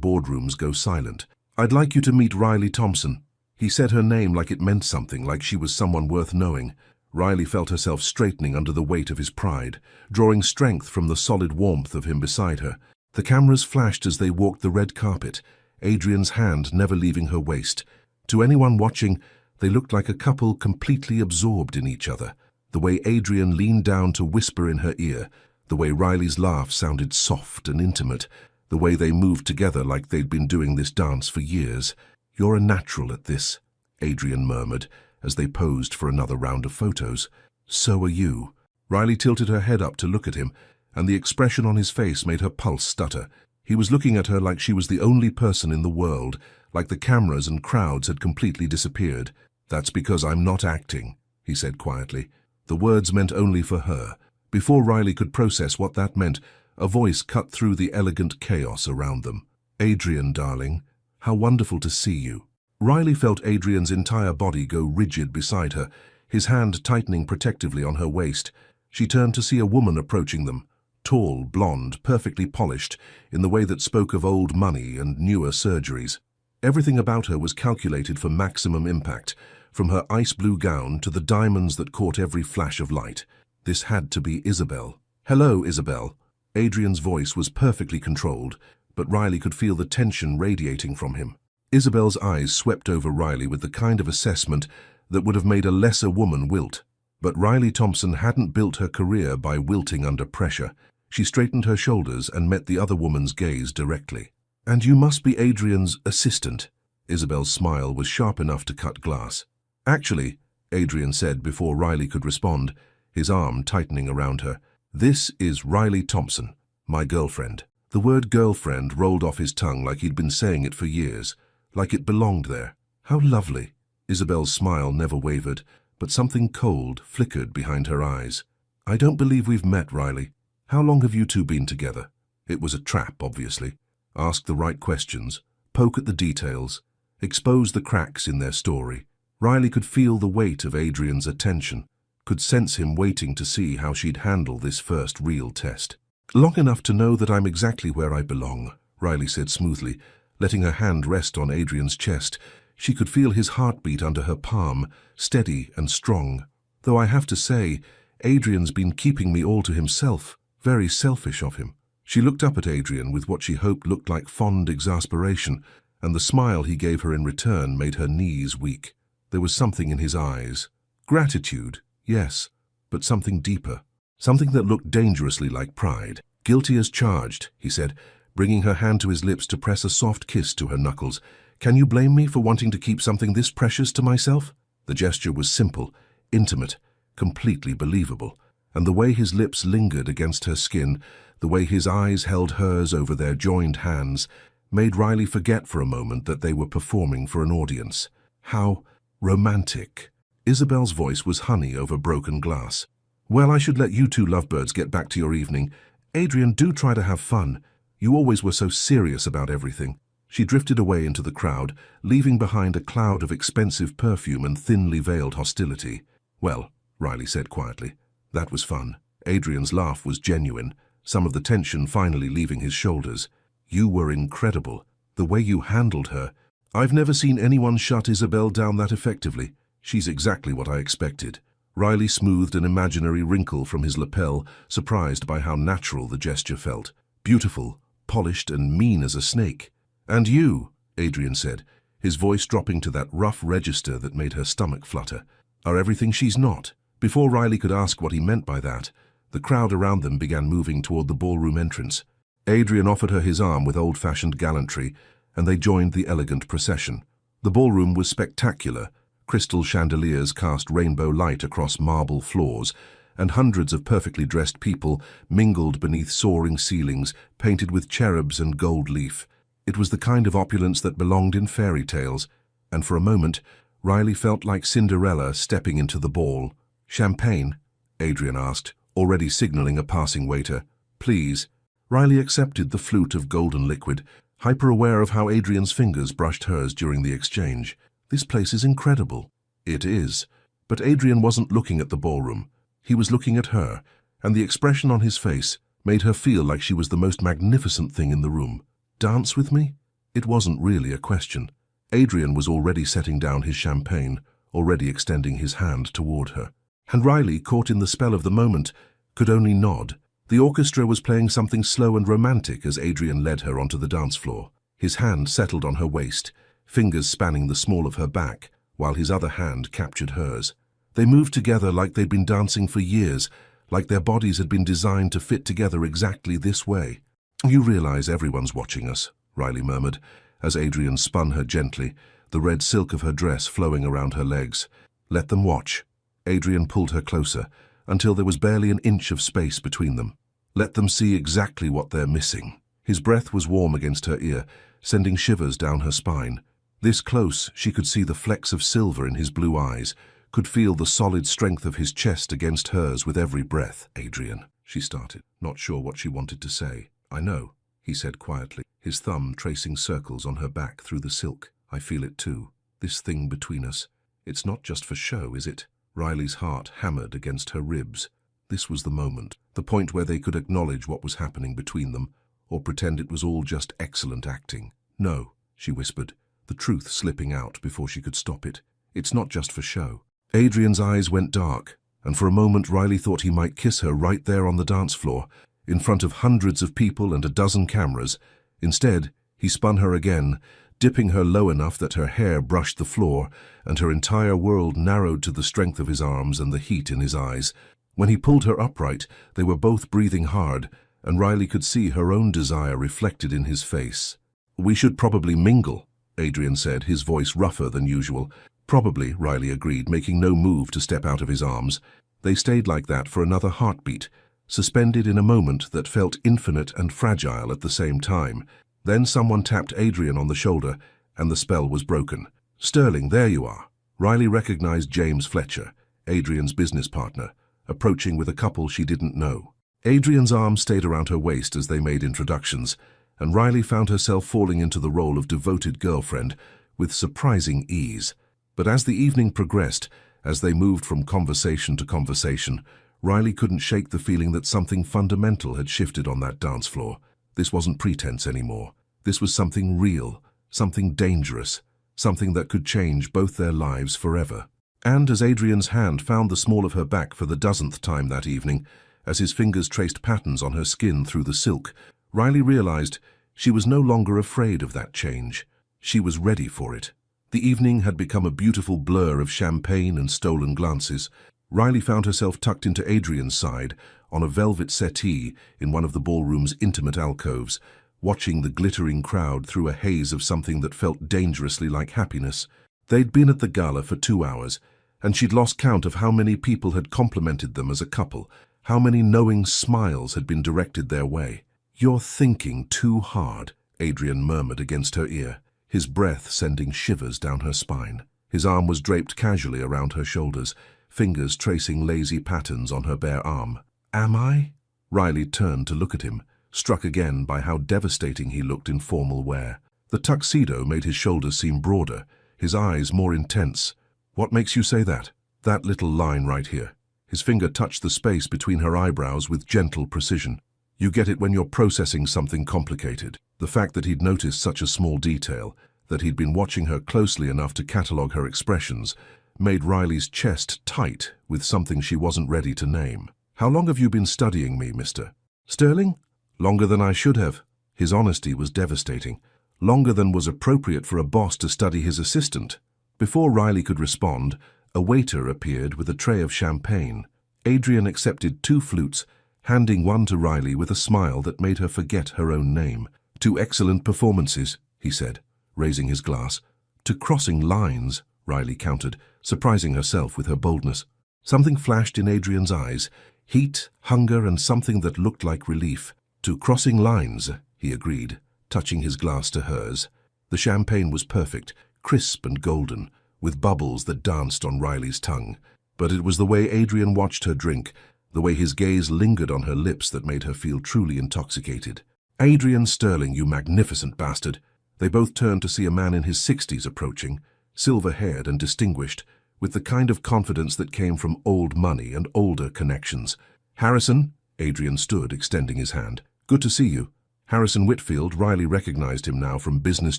boardrooms go silent. "I'd like you to meet Riley Thompson." He said her name like it meant something, like she was someone worth knowing. Riley felt herself straightening under the weight of his pride, drawing strength from the solid warmth of him beside her. The cameras flashed as they walked the red carpet, Adrian's hand never leaving her waist. To anyone watching, they looked like a couple completely absorbed in each other. The way Adrian leaned down to whisper in her ear, the way Riley's laugh sounded soft and intimate, the way they moved together like they'd been doing this dance for years. "You're a natural at this," Adrian murmured as they posed for another round of photos. "So are you." Riley tilted her head up to look at him, and the expression on his face made her pulse stutter. He was looking at her like she was the only person in the world, like the cameras and crowds had completely disappeared. "That's because I'm not acting," he said quietly. The words meant only for her. Before Riley could process what that meant, a voice cut through the elegant chaos around them. "Adrian, darling, how wonderful to see you." Riley felt Adrian's entire body go rigid beside her, his hand tightening protectively on her waist. She turned to see a woman approaching them, tall, blonde, perfectly polished, in the way that spoke of old money and newer surgeries. Everything about her was calculated for maximum impact, from her ice blue gown to the diamonds that caught every flash of light. This had to be Isabel. "Hello, Isabel." Adrian's voice was perfectly controlled, but Riley could feel the tension radiating from him. Isabel's eyes swept over Riley with the kind of assessment that would have made a lesser woman wilt. But Riley Thompson hadn't built her career by wilting under pressure. She straightened her shoulders and met the other woman's gaze directly. "And you must be Adrian's assistant." Isabel's smile was sharp enough to cut glass. "Actually," Adrian said before Riley could respond, his arm tightening around her, "this is Riley Thompson, my girlfriend." The word girlfriend rolled off his tongue like he'd been saying it for years, like it belonged there. "How lovely." Isabel's smile never wavered, but something cold flickered behind her eyes. "I don't believe we've met, Riley. How long have you two been together?" It was a trap, obviously. Ask the right questions, poke at the details, expose the cracks in their story. Riley could feel the weight of Adrian's attention, could sense him waiting to see how she'd handle this first real test. "Long enough to know that I'm exactly where I belong," Riley said smoothly, letting her hand rest on Adrian's chest. She could feel his heartbeat under her palm, steady and strong. "Though I have to say, Adrian's been keeping me all to himself. Very selfish of him." She looked up at Adrian with what she hoped looked like fond exasperation, and the smile he gave her in return made her knees weak. There was something in his eyes. Gratitude, yes, but something deeper. Something that looked dangerously like pride. "Guilty as charged," he said, bringing her hand to his lips to press a soft kiss to her knuckles. "Can you blame me for wanting to keep something this precious to myself?" The gesture was simple, intimate, completely believable, and the way his lips lingered against her skin, the way his eyes held hers over their joined hands, made Riley forget for a moment that they were performing for an audience. How romantic. Isabel's voice was honey over broken glass. "Well, I should let you two lovebirds get back to your evening. Adrian, do try to have fun. You always were so serious about everything." She drifted away into the crowd, leaving behind a cloud of expensive perfume and thinly veiled hostility. "Well," Riley said quietly, "that was fun." Adrian's laugh was genuine, some of the tension finally leaving his shoulders. "You were incredible. The way you handled her. I've never seen anyone shut Isabel down that effectively. She's exactly what I expected." Riley smoothed an imaginary wrinkle from his lapel, surprised by how natural the gesture felt. "Beautiful, polished and mean as a snake." "And you," Adrian said, his voice dropping to that rough register that made her stomach flutter, "are everything she's not." Before Riley could ask what he meant by that, the crowd around them began moving toward the ballroom entrance. Adrian offered her his arm with old-fashioned gallantry, and they joined the elegant procession. The ballroom was spectacular. Crystal chandeliers cast rainbow light across marble floors, and hundreds of perfectly dressed people mingled beneath soaring ceilings, painted with cherubs and gold leaf. It was the kind of opulence that belonged in fairy tales, and for a moment, Riley felt like Cinderella stepping into the ball. "Champagne?" Adrian asked, already signaling a passing waiter. "Please." Riley accepted the flute of golden liquid, hyper-aware of how Adrian's fingers brushed hers during the exchange. "This place is incredible." "It is." But Adrian wasn't looking at the ballroom. He was looking at her, and the expression on his face made her feel like she was the most magnificent thing in the room. "Dance with me?" It wasn't really a question. Adrian was already setting down his champagne, already extending his hand toward her. And Riley, caught in the spell of the moment, could only nod. The orchestra was playing something slow and romantic as Adrian led her onto the dance floor. His hand settled on her waist, fingers spanning the small of her back, while his other hand captured hers. They moved together like they'd been dancing for years, like their bodies had been designed to fit together exactly this way. "You realize everyone's watching us," Riley murmured, as Adrian spun her gently, the red silk of her dress flowing around her legs. "Let them watch." Adrian pulled her closer, until there was barely an inch of space between them. "Let them see exactly what they're missing." His breath was warm against her ear, sending shivers down her spine. This close, she could see the flecks of silver in his blue eyes, could feel the solid strength of his chest against hers with every breath. "Adrian," she started, not sure what she wanted to say. "I know," he said quietly, his thumb tracing circles on her back through the silk. "I feel it too. This thing between us. It's not just for show, is it?" Riley's heart hammered against her ribs. This was the moment, the point where they could acknowledge what was happening between them, or pretend it was all just excellent acting. "No," she whispered, the truth slipping out before she could stop it. "It's not just for show." Adrian's eyes went dark, and for a moment Riley thought he might kiss her right there on the dance floor, in front of hundreds of people and a dozen cameras. Instead, he spun her again, dipping her low enough that her hair brushed the floor, and her entire world narrowed to the strength of his arms and the heat in his eyes. When he pulled her upright, they were both breathing hard, and Riley could see her own desire reflected in his face. "We should probably mingle," Adrian said, his voice rougher than usual. "Probably," Riley agreed, making no move to step out of his arms. They stayed like that for another heartbeat, suspended in a moment that felt infinite and fragile at the same time. Then someone tapped Adrian on the shoulder, and the spell was broken. "Sterling, there you are." Riley recognized James Fletcher, Adrian's business partner, approaching with a couple she didn't know. Adrian's arm stayed around her waist as they made introductions, and Riley found herself falling into the role of devoted girlfriend with surprising ease. But as the evening progressed, as they moved from conversation to conversation, Riley couldn't shake the feeling that something fundamental had shifted on that dance floor. This wasn't pretense anymore. This was something real, something dangerous, something that could change both their lives forever. And as Adrian's hand found the small of her back for the dozenth time that evening, as his fingers traced patterns on her skin through the silk, Riley realized she was no longer afraid of that change. She was ready for it. The evening had become a beautiful blur of champagne and stolen glances. Riley found herself tucked into Adrian's side, on a velvet settee in one of the ballroom's intimate alcoves, watching the glittering crowd through a haze of something that felt dangerously like happiness. They'd been at the gala for 2 hours, and she'd lost count of how many people had complimented them as a couple, how many knowing smiles had been directed their way. "You're thinking too hard," Adrian murmured against her ear, his breath sending shivers down her spine. His arm was draped casually around her shoulders, fingers tracing lazy patterns on her bare arm. "Am I?" Riley turned to look at him, struck again by how devastating he looked in formal wear. The tuxedo made his shoulders seem broader, his eyes more intense. "What makes you say that?" "That little line right here." His finger touched the space between her eyebrows with gentle precision. "You get it when you're processing something complicated." The fact that he'd noticed such a small detail, that he'd been watching her closely enough to catalogue her expressions, made Riley's chest tight with something she wasn't ready to name. "How long have you been studying me, Mr. Sterling?" "Longer than I should have." His honesty was devastating. Longer than was appropriate for a boss to study his assistant. Before Riley could respond, a waiter appeared with a tray of champagne. Adrian accepted 2 flutes, handing one to Riley with a smile that made her forget her own name. "2 excellent performances," he said, raising his glass. "To crossing lines," Riley countered, surprising herself with her boldness. Something flashed in Adrian's eyes. Heat, hunger, and something that looked like relief. "To crossing lines," he agreed, touching his glass to hers. The champagne was perfect, crisp and golden, with bubbles that danced on Riley's tongue. But it was the way Adrian watched her drink, the way his gaze lingered on her lips that made her feel truly intoxicated. "Adrian Sterling, you magnificent bastard." They both turned to see a man in his 60s approaching, silver-haired and distinguished, with the kind of confidence that came from old money and older connections. "Harrison?" Adrian stood, extending his hand. "Good to see you." Harrison Whitfield. Riley recognized him now from business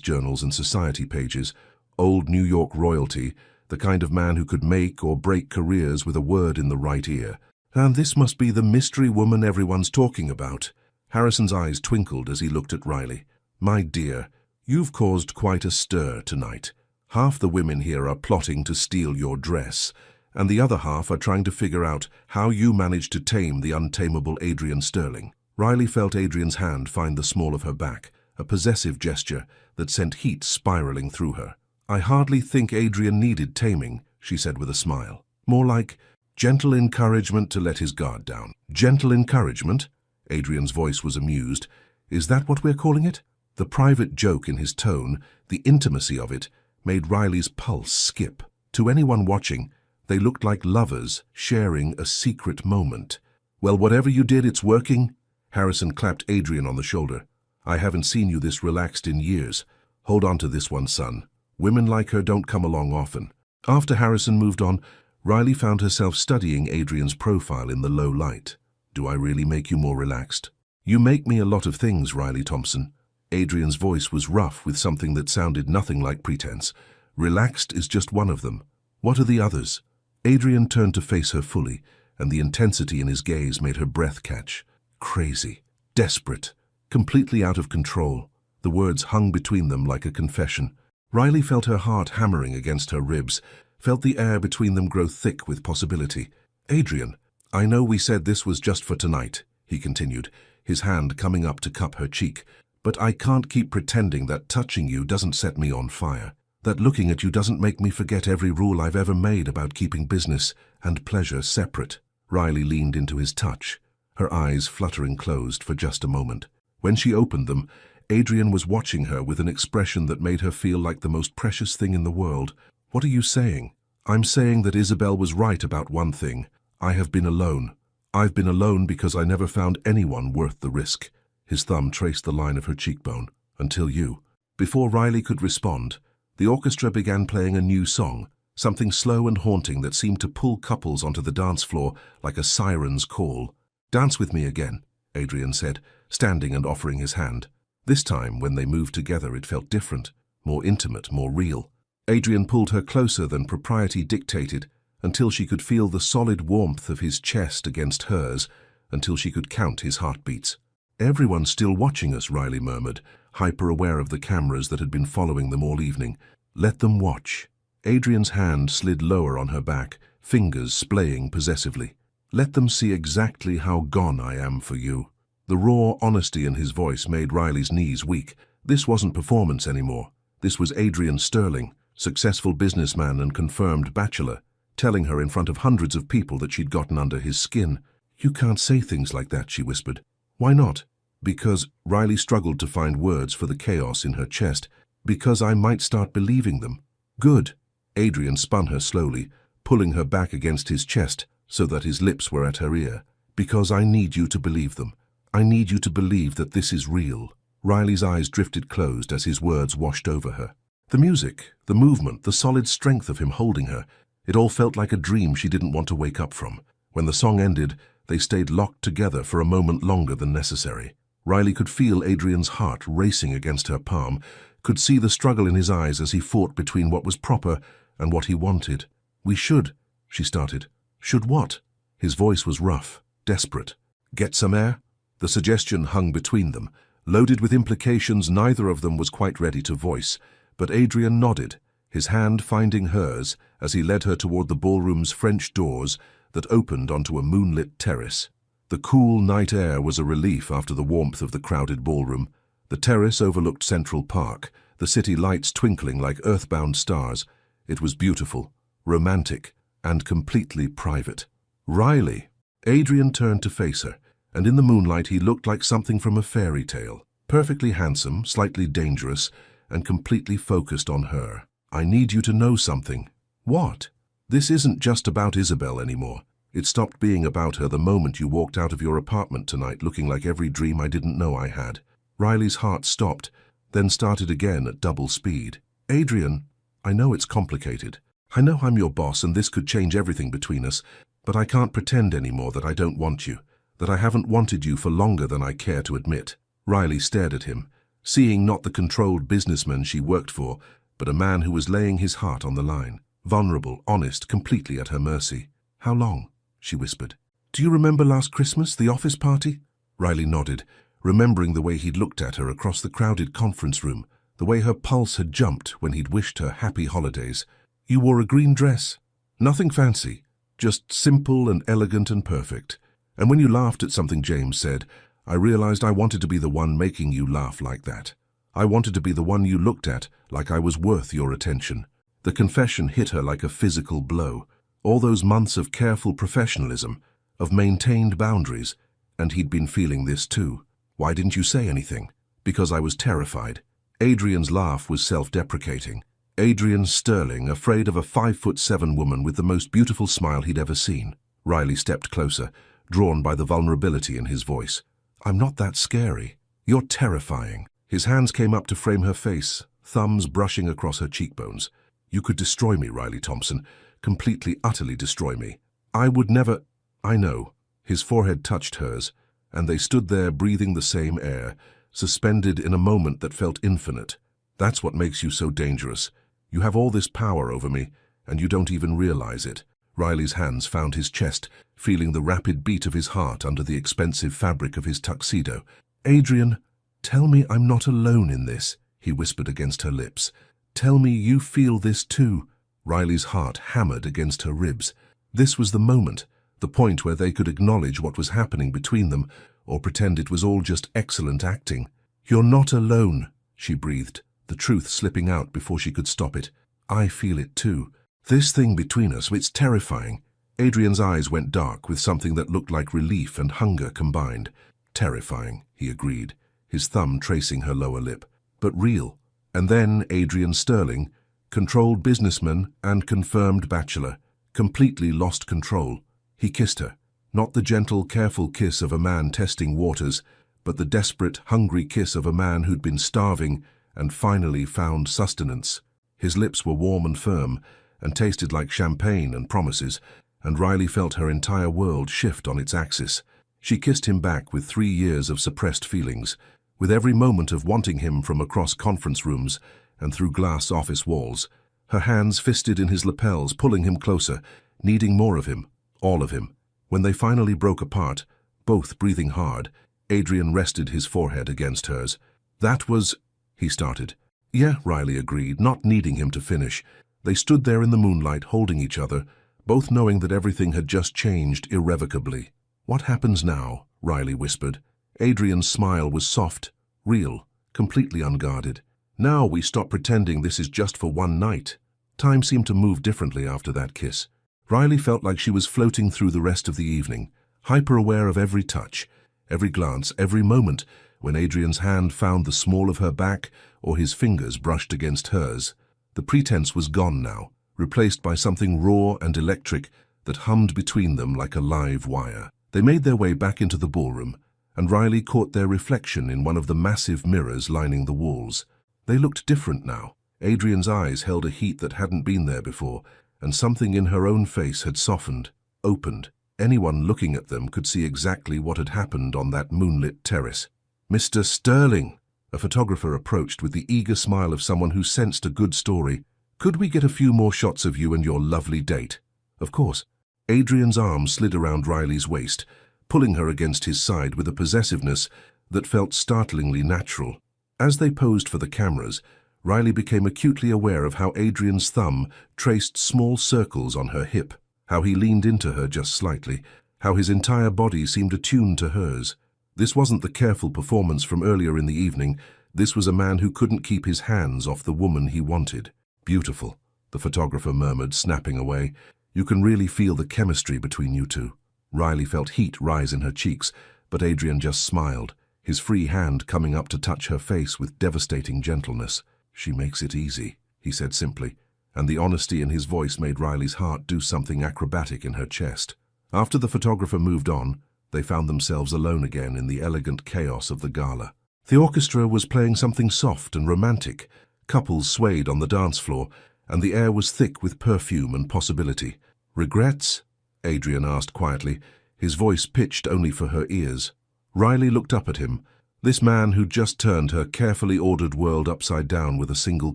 journals and society pages. Old New York royalty, the kind of man who could make or break careers with a word in the right ear. "And this must be the mystery woman everyone's talking about." Harrison's eyes twinkled as he looked at Riley. "My dear, you've caused quite a stir tonight. Half the women here are plotting to steal your dress, and the other half are trying to figure out how you managed to tame the untamable Adrian Sterling." Riley felt Adrian's hand find the small of her back, a possessive gesture that sent heat spiraling through her. "I hardly think Adrian needed taming," she said with a smile. "More like gentle encouragement to let his guard down." "Gentle encouragement?" Adrian's voice was amused. "Is that what we're calling it?" The private joke in his tone, the intimacy of it, made Riley's pulse skip. To anyone watching, they looked like lovers sharing a secret moment. "Well, whatever you did, it's working." Harrison clapped Adrian on the shoulder. "I haven't seen you this relaxed in years. Hold on to this one, son. Women like her don't come along often." After Harrison moved on, Riley found herself studying Adrian's profile in the low light. "Do I really make you more relaxed?" "You make me a lot of things, Riley Thompson." Adrian's voice was rough with something that sounded nothing like pretense. "Relaxed is just one of them. What are the others?" Adrian turned to face her fully, and the intensity in his gaze made her breath catch. "Crazy, desperate, completely out of control." The words hung between them like a confession. Riley felt her heart hammering against her ribs, felt the air between them grow thick with possibility. "Adrian, I know we said this was just for tonight," he continued, his hand coming up to cup her cheek, "but I can't keep pretending that touching you doesn't set me on fire, that looking at you doesn't make me forget every rule I've ever made about keeping business and pleasure separate." Riley leaned into his touch, her eyes fluttering closed for just a moment. When she opened them, Adrian was watching her with an expression that made her feel like the most precious thing in the world. "What are you saying?" "I'm saying that Isabel was right about one thing. I have been alone. I've been alone because I never found anyone worth the risk." His thumb traced the line of her cheekbone. "Until you." Before Riley could respond, the orchestra began playing a new song, something slow and haunting that seemed to pull couples onto the dance floor like a siren's call. "Dance with me again," Adrian said, standing and offering his hand. This time, when they moved together, it felt different, more intimate, more real. Adrian pulled her closer than propriety dictated, until she could feel the solid warmth of his chest against hers, until she could count his heartbeats. "Everyone's still watching us," Riley murmured, hyper-aware of the cameras that had been following them all evening. "Let them watch." Adrian's hand slid lower on her back, fingers splaying possessively. "Let them see exactly how gone I am for you." The raw honesty in his voice made Riley's knees weak. This wasn't performance anymore. This was Adrian Sterling, successful businessman and confirmed bachelor, telling her in front of hundreds of people that she'd gotten under his skin. "You can't say things like that," she whispered. "Why not?" "Because," Riley struggled to find words for the chaos in her chest, "because I might start believing them." "Good." Adrian spun her slowly, pulling her back against his chest so that his lips were at her ear. "Because I need you to believe them. I need you to believe that this is real." Riley's eyes drifted closed as his words washed over her. The music, the movement, the solid strength of him holding her, it all felt like a dream she didn't want to wake up from. When the song ended, they stayed locked together for a moment longer than necessary. Riley could feel Adrian's heart racing against her palm, could see the struggle in his eyes as he fought between what was proper and what he wanted. "We should," she started. "Should what?" His voice was rough, desperate. "Get some air?" The suggestion hung between them, loaded with implications neither of them was quite ready to voice, but Adrian nodded, his hand finding hers as he led her toward the ballroom's French doors that opened onto a moonlit terrace. The cool night air was a relief after the warmth of the crowded ballroom. The terrace overlooked Central Park, the city lights twinkling like earthbound stars. It was beautiful, romantic, and completely private. Riley. Adrian turned to face her, and in the moonlight he looked like something from a fairy tale. Perfectly handsome, slightly dangerous, and completely focused on her. I need you to know something. What? This isn't just about Isabel anymore. It stopped being about her the moment you walked out of your apartment tonight looking like every dream I didn't know I had. Riley's heart stopped, then started again at double speed. Adrian, I know it's complicated. I know I'm your boss and this could change everything between us, but I can't pretend anymore that I don't want you, that I haven't wanted you for longer than I care to admit. Riley stared at him, seeing not the controlled businessman she worked for, but a man who was laying his heart on the line, vulnerable, honest, completely at her mercy. How long? She whispered. Do you remember last Christmas, the office party? Riley nodded, remembering the way he'd looked at her across the crowded conference room, the way her pulse had jumped when he'd wished her happy holidays. You wore a green dress. Nothing fancy, just simple and elegant and perfect. And when you laughed at something James said, I realized I wanted to be the one making you laugh like that. I wanted to be the one you looked at like I was worth your attention. The confession hit her like a physical blow. All those months of careful professionalism, of maintained boundaries, and he'd been feeling this too. Why didn't you say anything? Because I was terrified. Adrian's laugh was self-deprecating. Adrian Sterling, afraid of a 5'7" woman with the most beautiful smile he'd ever seen. Riley stepped closer, drawn by the vulnerability in his voice. I'm not that scary. You're terrifying. His hands came up to frame her face, thumbs brushing across her cheekbones. You could destroy me, Riley Thompson. Completely, utterly destroy me. I would never... I know. His forehead touched hers, and they stood there breathing the same air, suspended in a moment that felt infinite. That's what makes you so dangerous. You have all this power over me, and you don't even realize it. Riley's hands found his chest, feeling the rapid beat of his heart under the expensive fabric of his tuxedo. Adrian, tell me I'm not alone in this, he whispered against her lips. Tell me you feel this too. Riley's heart hammered against her ribs. This was the moment, the point where they could acknowledge what was happening between them, or pretend it was all just excellent acting. You're not alone, she breathed, the truth slipping out before she could stop it. I feel it too. This thing between us, it's terrifying. Adrian's eyes went dark with something that looked like relief and hunger combined. Terrifying, he agreed, his thumb tracing her lower lip. But real. And then Adrian Sterling, controlled businessman and confirmed bachelor, completely lost control. He kissed her, not the gentle, careful kiss of a man testing waters, but the desperate, hungry kiss of a man who'd been starving and finally found sustenance. His lips were warm and firm, and tasted like champagne and promises, and Riley felt her entire world shift on its axis. She kissed him back with 3 years of suppressed feelings, with every moment of wanting him from across conference rooms and through glass office walls, her hands fisted in his lapels, pulling him closer, needing more of him, all of him. When they finally broke apart, both breathing hard, Adrian rested his forehead against hers. That was... he started. Yeah, Riley agreed, not needing him to finish. They stood there in the moonlight, holding each other, both knowing that everything had just changed irrevocably. What happens now? Riley whispered. Adrian's smile was soft, real, completely unguarded. Now we stop pretending this is just for one night. Time seemed to move differently after that kiss. Riley felt like she was floating through the rest of the evening, hyper-aware of every touch, every glance, every moment, when Adrian's hand found the small of her back or his fingers brushed against hers. The pretense was gone now, replaced by something raw and electric that hummed between them like a live wire. They made their way back into the ballroom, and Riley caught their reflection in one of the massive mirrors lining the walls. They looked different now. Adrian's eyes held a heat that hadn't been there before, and something in her own face had softened, opened. Anyone looking at them could see exactly what had happened on that moonlit terrace. Mr. Sterling, a photographer approached with the eager smile of someone who sensed a good story. Could we get a few more shots of you and your lovely date? Of course. Adrian's arm slid around Riley's waist, pulling her against his side with a possessiveness that felt startlingly natural. As they posed for the cameras, Riley became acutely aware of how Adrian's thumb traced small circles on her hip, how he leaned into her just slightly, how his entire body seemed attuned to hers. This wasn't the careful performance from earlier in the evening. This was a man who couldn't keep his hands off the woman he wanted. Beautiful, the photographer murmured, snapping away. You can really feel the chemistry between you two. Riley felt heat rise in her cheeks, but Adrian just smiled, his free hand coming up to touch her face with devastating gentleness. She makes it easy, he said simply, and the honesty in his voice made Riley's heart do something acrobatic in her chest. After the photographer moved on, they found themselves alone again in the elegant chaos of the gala. The orchestra was playing something soft and romantic. Couples swayed on the dance floor, and the air was thick with perfume and possibility. "Regrets?" Adrian asked quietly, his voice pitched only for her ears. Riley looked up at him, this man who'd just turned her carefully ordered world upside down with a single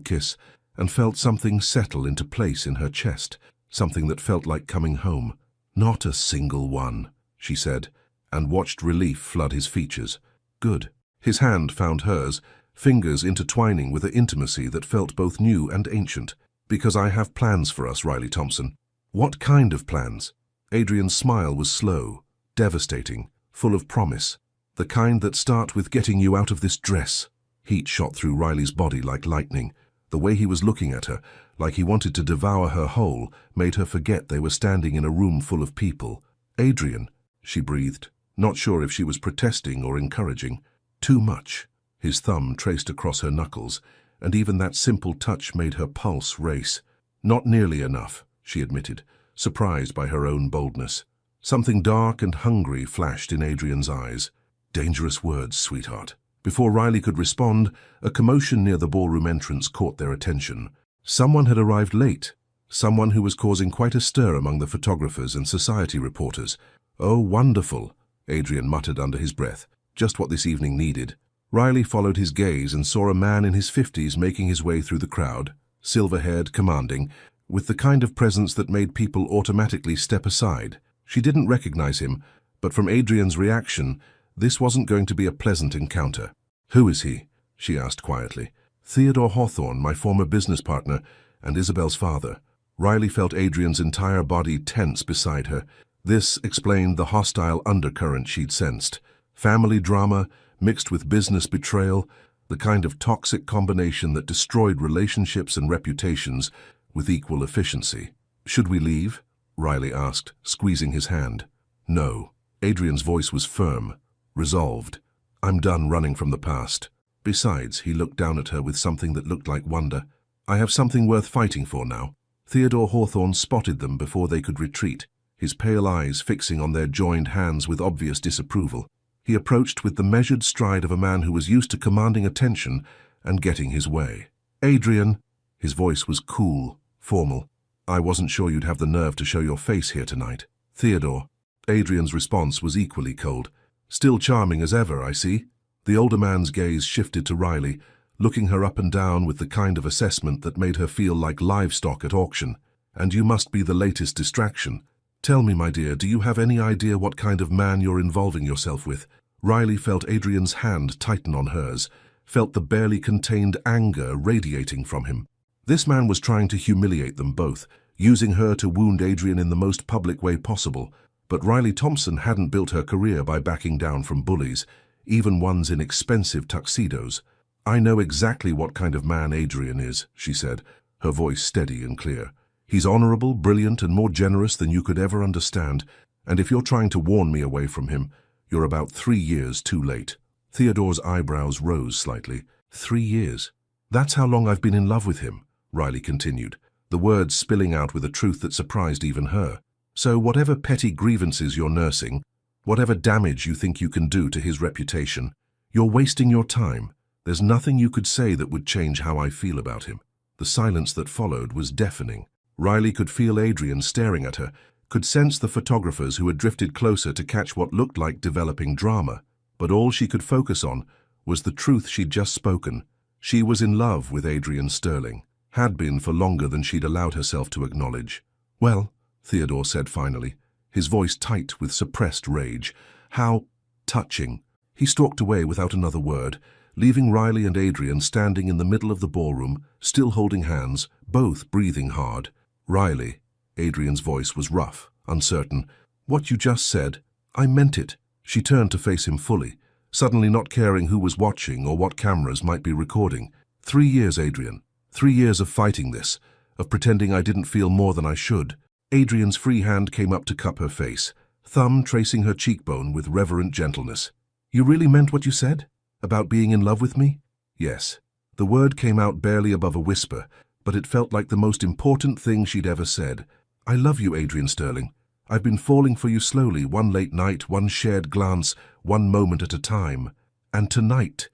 kiss, and felt something settle into place in her chest, something that felt like coming home. "Not a single one," she said, and watched relief flood his features. "Good." His hand found hers, fingers intertwining with an intimacy that felt both new and ancient. "Because I have plans for us, Riley Thompson." "What kind of plans?" Adrian's smile was slow, devastating, full of promise. "The kind that start with getting you out of this dress." Heat shot through Riley's body like lightning. The way he was looking at her, like he wanted to devour her whole, made her forget they were standing in a room full of people. "Adrian," she breathed, not sure if she was protesting or encouraging. "Too much." His thumb traced across her knuckles, and even that simple touch made her pulse race. "Not nearly enough," she admitted, surprised by her own boldness. Something dark and hungry flashed in Adrian's eyes. "Dangerous words, sweetheart." Before Riley could respond, a commotion near the ballroom entrance caught their attention. Someone had arrived late, someone who was causing quite a stir among the photographers and society reporters. "Oh, wonderful," Adrian muttered under his breath. "Just what this evening needed." Riley followed his gaze and saw a man in his 50s making his way through the crowd, silver-haired, commanding, with the kind of presence that made people automatically step aside. She didn't recognize him, but from Adrian's reaction, this wasn't going to be a pleasant encounter. "Who is he?" she asked quietly. "Theodore Hawthorne, my former business partner, and Isabel's father." Riley felt Adrian's entire body tense beside her. This explained the hostile undercurrent she'd sensed. Family drama, mixed with business betrayal, the kind of toxic combination that destroyed relationships and reputations with equal efficiency. "Should we leave?" Riley asked, squeezing his hand. "No." Adrian's voice was firm, resolved. "I'm done running from the past." Besides, he looked down at her with something that looked like wonder. "I have something worth fighting for now." Theodore Hawthorne spotted them before they could retreat, his pale eyes fixing on their joined hands with obvious disapproval. He approached with the measured stride of a man who was used to commanding attention and getting his way. "Adrian," his voice was cool, formal. "I wasn't sure you'd have the nerve to show your face here tonight." "Theodore." Adrian's response was equally cold. "Still charming as ever, I see." The older man's gaze shifted to Riley, looking her up and down with the kind of assessment that made her feel like livestock at auction. "And you must be the latest distraction. Tell me, my dear, do you have any idea what kind of man you're involving yourself with?" Riley felt Adrian's hand tighten on hers, felt the barely contained anger radiating from him. This man was trying to humiliate them both, using her to wound Adrian in the most public way possible. But Riley Thompson hadn't built her career by backing down from bullies, even ones in expensive tuxedos. "I know exactly what kind of man Adrian is," she said, her voice steady and clear. "He's honorable, brilliant, and more generous than you could ever understand. And if you're trying to warn me away from him, you're about 3 years too late." Theodore's eyebrows rose slightly. 3 years? "That's how long I've been in love with him," Riley continued, the words spilling out with a truth that surprised even her. "So whatever petty grievances you're nursing, whatever damage you think you can do to his reputation, you're wasting your time. There's nothing you could say that would change how I feel about him." The silence that followed was deafening. Riley could feel Adrian staring at her, could sense the photographers who had drifted closer to catch what looked like developing drama. But all she could focus on was the truth she'd just spoken. She was in love with Adrian Sterling, had been for longer than she'd allowed herself to acknowledge. "Well," Theodore said finally, his voice tight with suppressed rage. "How touching." He stalked away without another word, leaving Riley and Adrian standing in the middle of the ballroom, still holding hands, both breathing hard. "Riley," Adrian's voice was rough, uncertain. "What you just said, I meant it." She turned to face him fully, suddenly not caring who was watching or what cameras might be recording. 3 years, Adrian. 3 years of fighting this, of pretending I didn't feel more than I should. Adrian's free hand came up to cup her face, thumb tracing her cheekbone with reverent gentleness. "You really meant what you said? About being in love with me?" "Yes." The word came out barely above a whisper, but it felt like the most important thing she'd ever said. "I love you, Adrian Sterling. I've been falling for you slowly, one late night, one shared glance, one moment at a time. And tonight,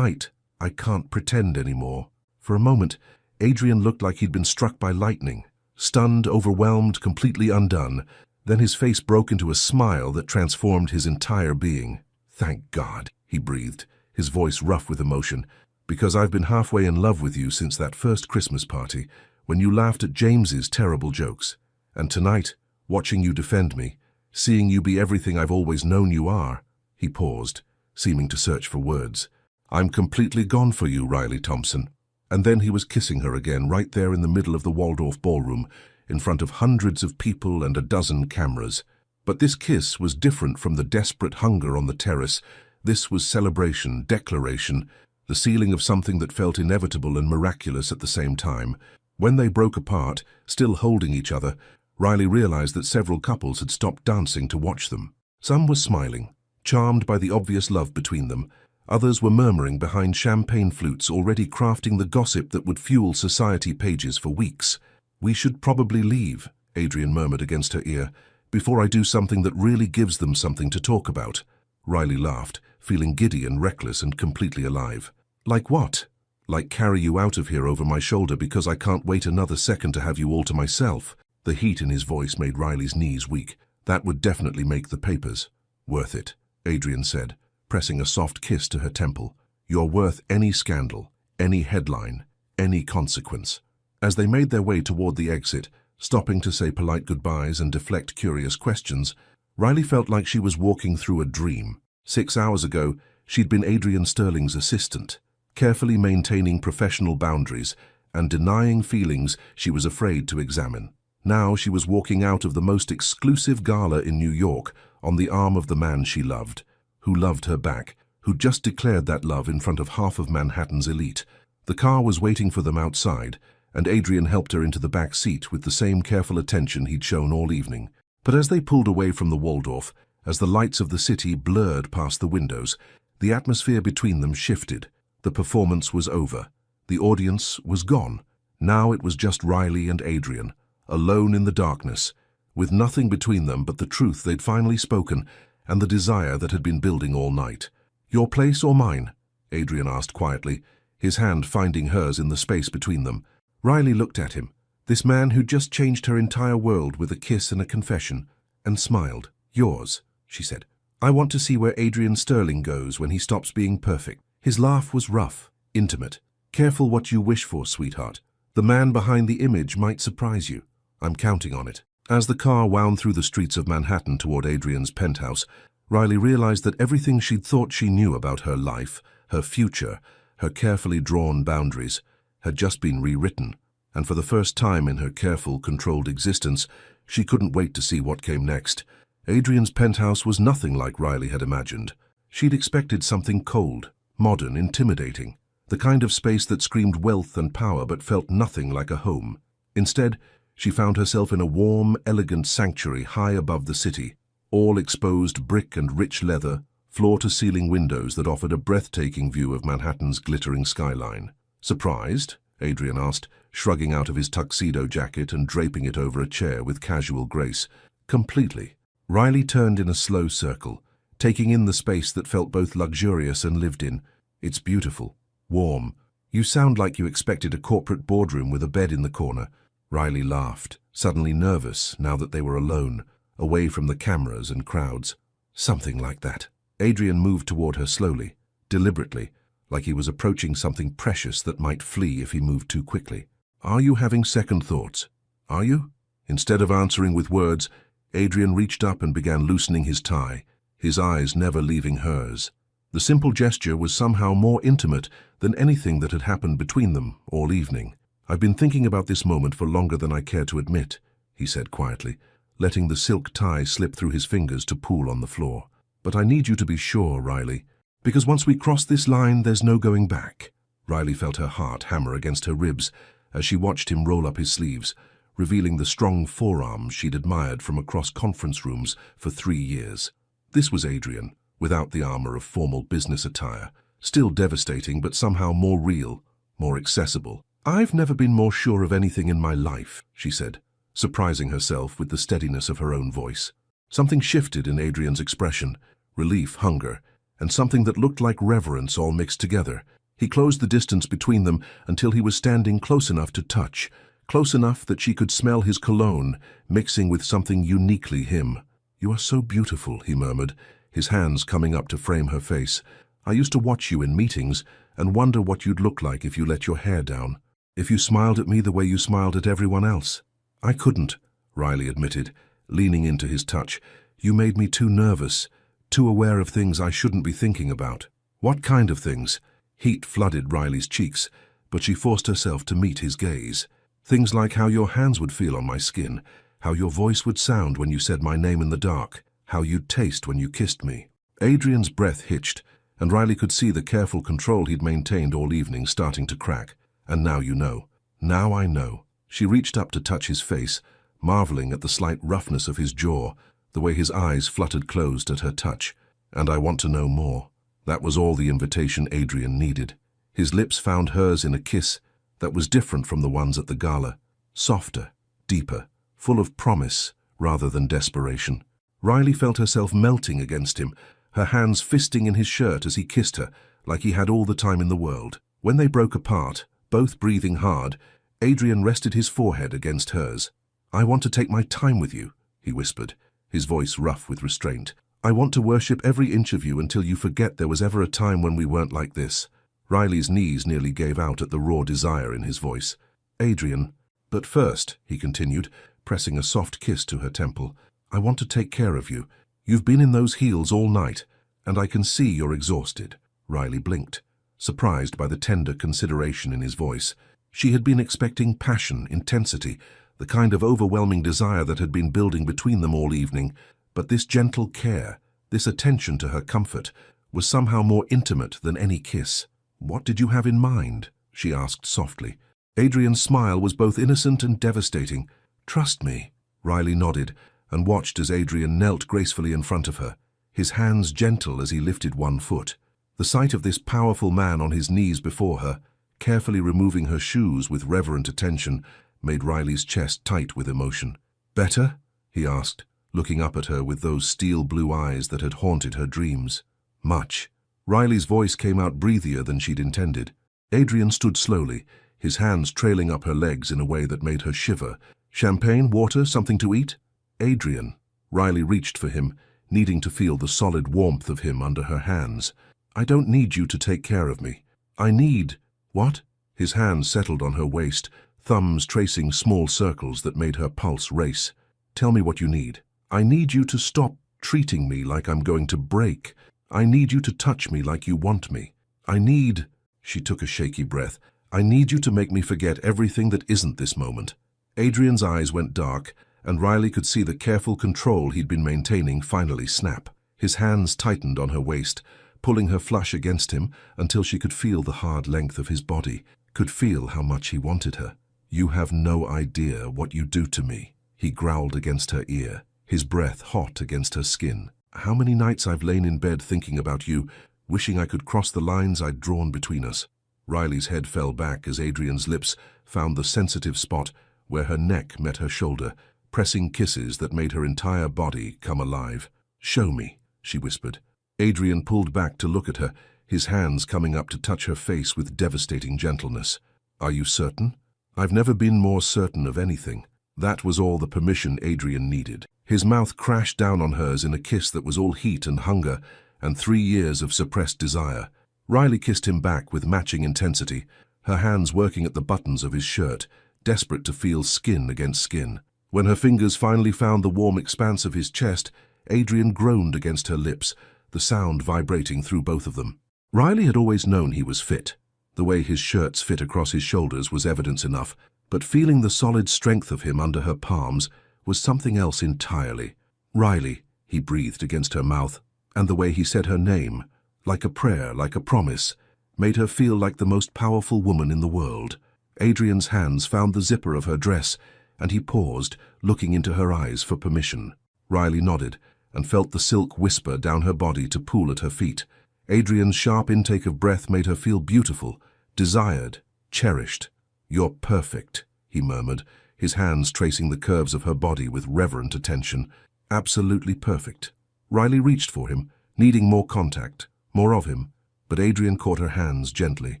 I can't pretend anymore." For a moment, Adrian looked like he'd been struck by lightning. Stunned, overwhelmed, completely undone. Then his face broke into a smile that transformed his entire being. "Thank God," he breathed, his voice rough with emotion, "because I've been halfway in love with you since that first Christmas party, when you laughed at James's terrible jokes. And tonight, watching you defend me, seeing you be everything I've always known you are." He paused, seeming to search for words. "I'm completely gone for you, Riley Thompson." And then he was kissing her again, right there in the middle of the Waldorf ballroom, in front of hundreds of people and a dozen cameras. But this kiss was different from the desperate hunger on the terrace. This was celebration, declaration, the sealing of something that felt inevitable and miraculous at the same time. When they broke apart, still holding each other, Riley realized that several couples had stopped dancing to watch them. Some were smiling, charmed by the obvious love between them. Others were murmuring behind champagne flutes, already crafting the gossip that would fuel society pages for weeks. "We should probably leave," Adrian murmured against her ear, "before I do something that really gives them something to talk about." Riley laughed, feeling giddy and reckless and completely alive. "Like what?" "Like carry you out of here over my shoulder because I can't wait another second to have you all to myself." The heat in his voice made Riley's knees weak. "That would definitely make the papers." "Worth it," Adrian said, pressing a soft kiss to her temple. "You're worth any scandal, any headline, any consequence." As they made their way toward the exit, stopping to say polite goodbyes and deflect curious questions, Riley felt like she was walking through a dream. 6 hours ago, she'd been Adrian Sterling's assistant, carefully maintaining professional boundaries and denying feelings she was afraid to examine. Now she was walking out of the most exclusive gala in New York on the arm of the man she loved, who loved her back, who just declared that love in front of half of Manhattan's elite. The car was waiting for them outside, and Adrian helped her into the back seat with the same careful attention he'd shown all evening. But as they pulled away from the Waldorf, as the lights of the city blurred past the windows, the atmosphere between them shifted. The performance was over. The audience was gone. Now it was just Riley and Adrian, alone in the darkness, with nothing between them but the truth they'd finally spoken and the desire that had been building all night. "Your place or mine?" Adrian asked quietly, his hand finding hers in the space between them. Riley looked at him, this man who'd just changed her entire world with a kiss and a confession, and smiled. "Yours," she said. "I want to see where Adrian Sterling goes when he stops being perfect." His laugh was rough, intimate. "Careful what you wish for, sweetheart. The man behind the image might surprise you. I'm counting on it." As the car wound through the streets of Manhattan toward Adrian's penthouse, Riley realized that everything she'd thought she knew about her life, her future, her carefully drawn boundaries, had just been rewritten, and for the first time in her careful, controlled existence, she couldn't wait to see what came next. Adrian's penthouse was nothing like Riley had imagined. She'd expected something cold, modern, intimidating, the kind of space that screamed wealth and power but felt nothing like a home. Instead, she found herself in a warm, elegant sanctuary high above the city, all exposed brick and rich leather, floor-to-ceiling windows that offered a breathtaking view of Manhattan's glittering skyline. "Surprised?" Adrian asked, shrugging out of his tuxedo jacket and draping it over a chair with casual grace. "Completely." Riley turned in a slow circle, taking in the space that felt both luxurious and lived in. "It's beautiful, warm. You sound like you expected a corporate boardroom with a bed in the corner." Riley laughed, suddenly nervous now that they were alone, away from the cameras and crowds. "Something like that." Adrian moved toward her slowly, deliberately, like he was approaching something precious that might flee if he moved too quickly. "Are you having second thoughts? Are you?" Instead of answering with words, Adrian reached up and began loosening his tie, his eyes never leaving hers. The simple gesture was somehow more intimate than anything that had happened between them all evening. "I've been thinking about this moment for longer than I care to admit," he said quietly, letting the silk tie slip through his fingers to pool on the floor. "But I need you to be sure, Riley, because once we cross this line, there's no going back." Riley felt her heart hammer against her ribs as she watched him roll up his sleeves, revealing the strong forearms she'd admired from across conference rooms for 3 years. This was Adrian, without the armor of formal business attire, still devastating but somehow more real, more accessible. "I've never been more sure of anything in my life," she said, surprising herself with the steadiness of her own voice. Something shifted in Adrian's expression, relief, hunger, and something that looked like reverence all mixed together. He closed the distance between them until he was standing close enough to touch, close enough that she could smell his cologne, mixing with something uniquely him. "You are so beautiful," he murmured, his hands coming up to frame her face. "I used to watch you in meetings and wonder what you'd look like if you let your hair down, if you smiled at me the way you smiled at everyone else." "I couldn't," Riley admitted, leaning into his touch. "You made me too nervous, too aware of things I shouldn't be thinking about." "What kind of things?" Heat flooded Riley's cheeks, but she forced herself to meet his gaze. "Things like how your hands would feel on my skin, how your voice would sound when you said my name in the dark, how you'd taste when you kissed me." Adrian's breath hitched, and Riley could see the careful control he'd maintained all evening starting to crack. "And now you know." "Now I know." She reached up to touch his face, marveling at the slight roughness of his jaw, the way his eyes fluttered closed at her touch. "And I want to know more." That was all the invitation Adrian needed. His lips found hers in a kiss that was different from the ones at the gala, softer, deeper, full of promise rather than desperation. Riley felt herself melting against him, her hands fisting in his shirt as he kissed her, like he had all the time in the world. When they broke apart, both breathing hard, Adrian rested his forehead against hers. "I want to take my time with you," he whispered, his voice rough with restraint. "I want to worship every inch of you until you forget there was ever a time when we weren't like this." Riley's knees nearly gave out at the raw desire in his voice. "Adrian, but first," he continued, pressing a soft kiss to her temple, "I want to take care of you. You've been in those heels all night, and I can see you're exhausted." Riley blinked, surprised by the tender consideration in his voice. She had been expecting passion, intensity, the kind of overwhelming desire that had been building between them all evening, but this gentle care, this attention to her comfort, was somehow more intimate than any kiss. "What did you have in mind?" she asked softly. Adrian's smile was both innocent and devastating. "Trust me." Riley nodded and watched as Adrian knelt gracefully in front of her, his hands gentle as he lifted one foot. The sight of this powerful man on his knees before her, carefully removing her shoes with reverent attention, made Riley's chest tight with emotion. "Better?" he asked, looking up at her with those steel blue eyes that had haunted her dreams. "Much." Riley's voice came out breathier than she'd intended. Adrian stood slowly, his hands trailing up her legs in a way that made her shiver. "Champagne, water, something to eat?" "Adrian." Riley reached for him, needing to feel the solid warmth of him under her hands. "I don't need you to take care of me. I need—" "What?" His hands settled on her waist, thumbs tracing small circles that made her pulse race. "Tell me what you need." "I need you to stop treating me like I'm going to break. I need you to touch me like you want me. I need—" She took a shaky breath. "I need you to make me forget everything that isn't this moment." Adrian's eyes went dark, and Riley could see the careful control he'd been maintaining finally snap. His hands tightened on her waist, pulling her flush against him until she could feel the hard length of his body, could feel how much he wanted her. "You have no idea what you do to me," he growled against her ear, his breath hot against her skin. "How many nights I've lain in bed thinking about you, wishing I could cross the lines I'd drawn between us." Riley's head fell back as Adrian's lips found the sensitive spot where her neck met her shoulder, pressing kisses that made her entire body come alive. "Show me," she whispered. Adrian pulled back to look at her, his hands coming up to touch her face with devastating gentleness. "Are you certain?" "I've never been more certain of anything." That was all the permission Adrian needed. His mouth crashed down on hers in a kiss that was all heat and hunger, and 3 years of suppressed desire. Riley kissed him back with matching intensity, her hands working at the buttons of his shirt, desperate to feel skin against skin. When her fingers finally found the warm expanse of his chest, Adrian groaned against her lips, the sound vibrating through both of them. Riley had always known he was fit. The way his shirts fit across his shoulders was evidence enough, but feeling the solid strength of him under her palms was something else entirely. "Riley," he breathed against her mouth, and the way he said her name, like a prayer, like a promise, made her feel like the most powerful woman in the world. Adrian's hands found the zipper of her dress, and he paused, looking into her eyes for permission. Riley nodded and felt the silk whisper down her body to pool at her feet. Adrian's sharp intake of breath made her feel beautiful, desired, cherished. "You're perfect," he murmured, his hands tracing the curves of her body with reverent attention. "Absolutely perfect." Riley reached for him, needing more contact, more of him, but Adrian caught her hands gently.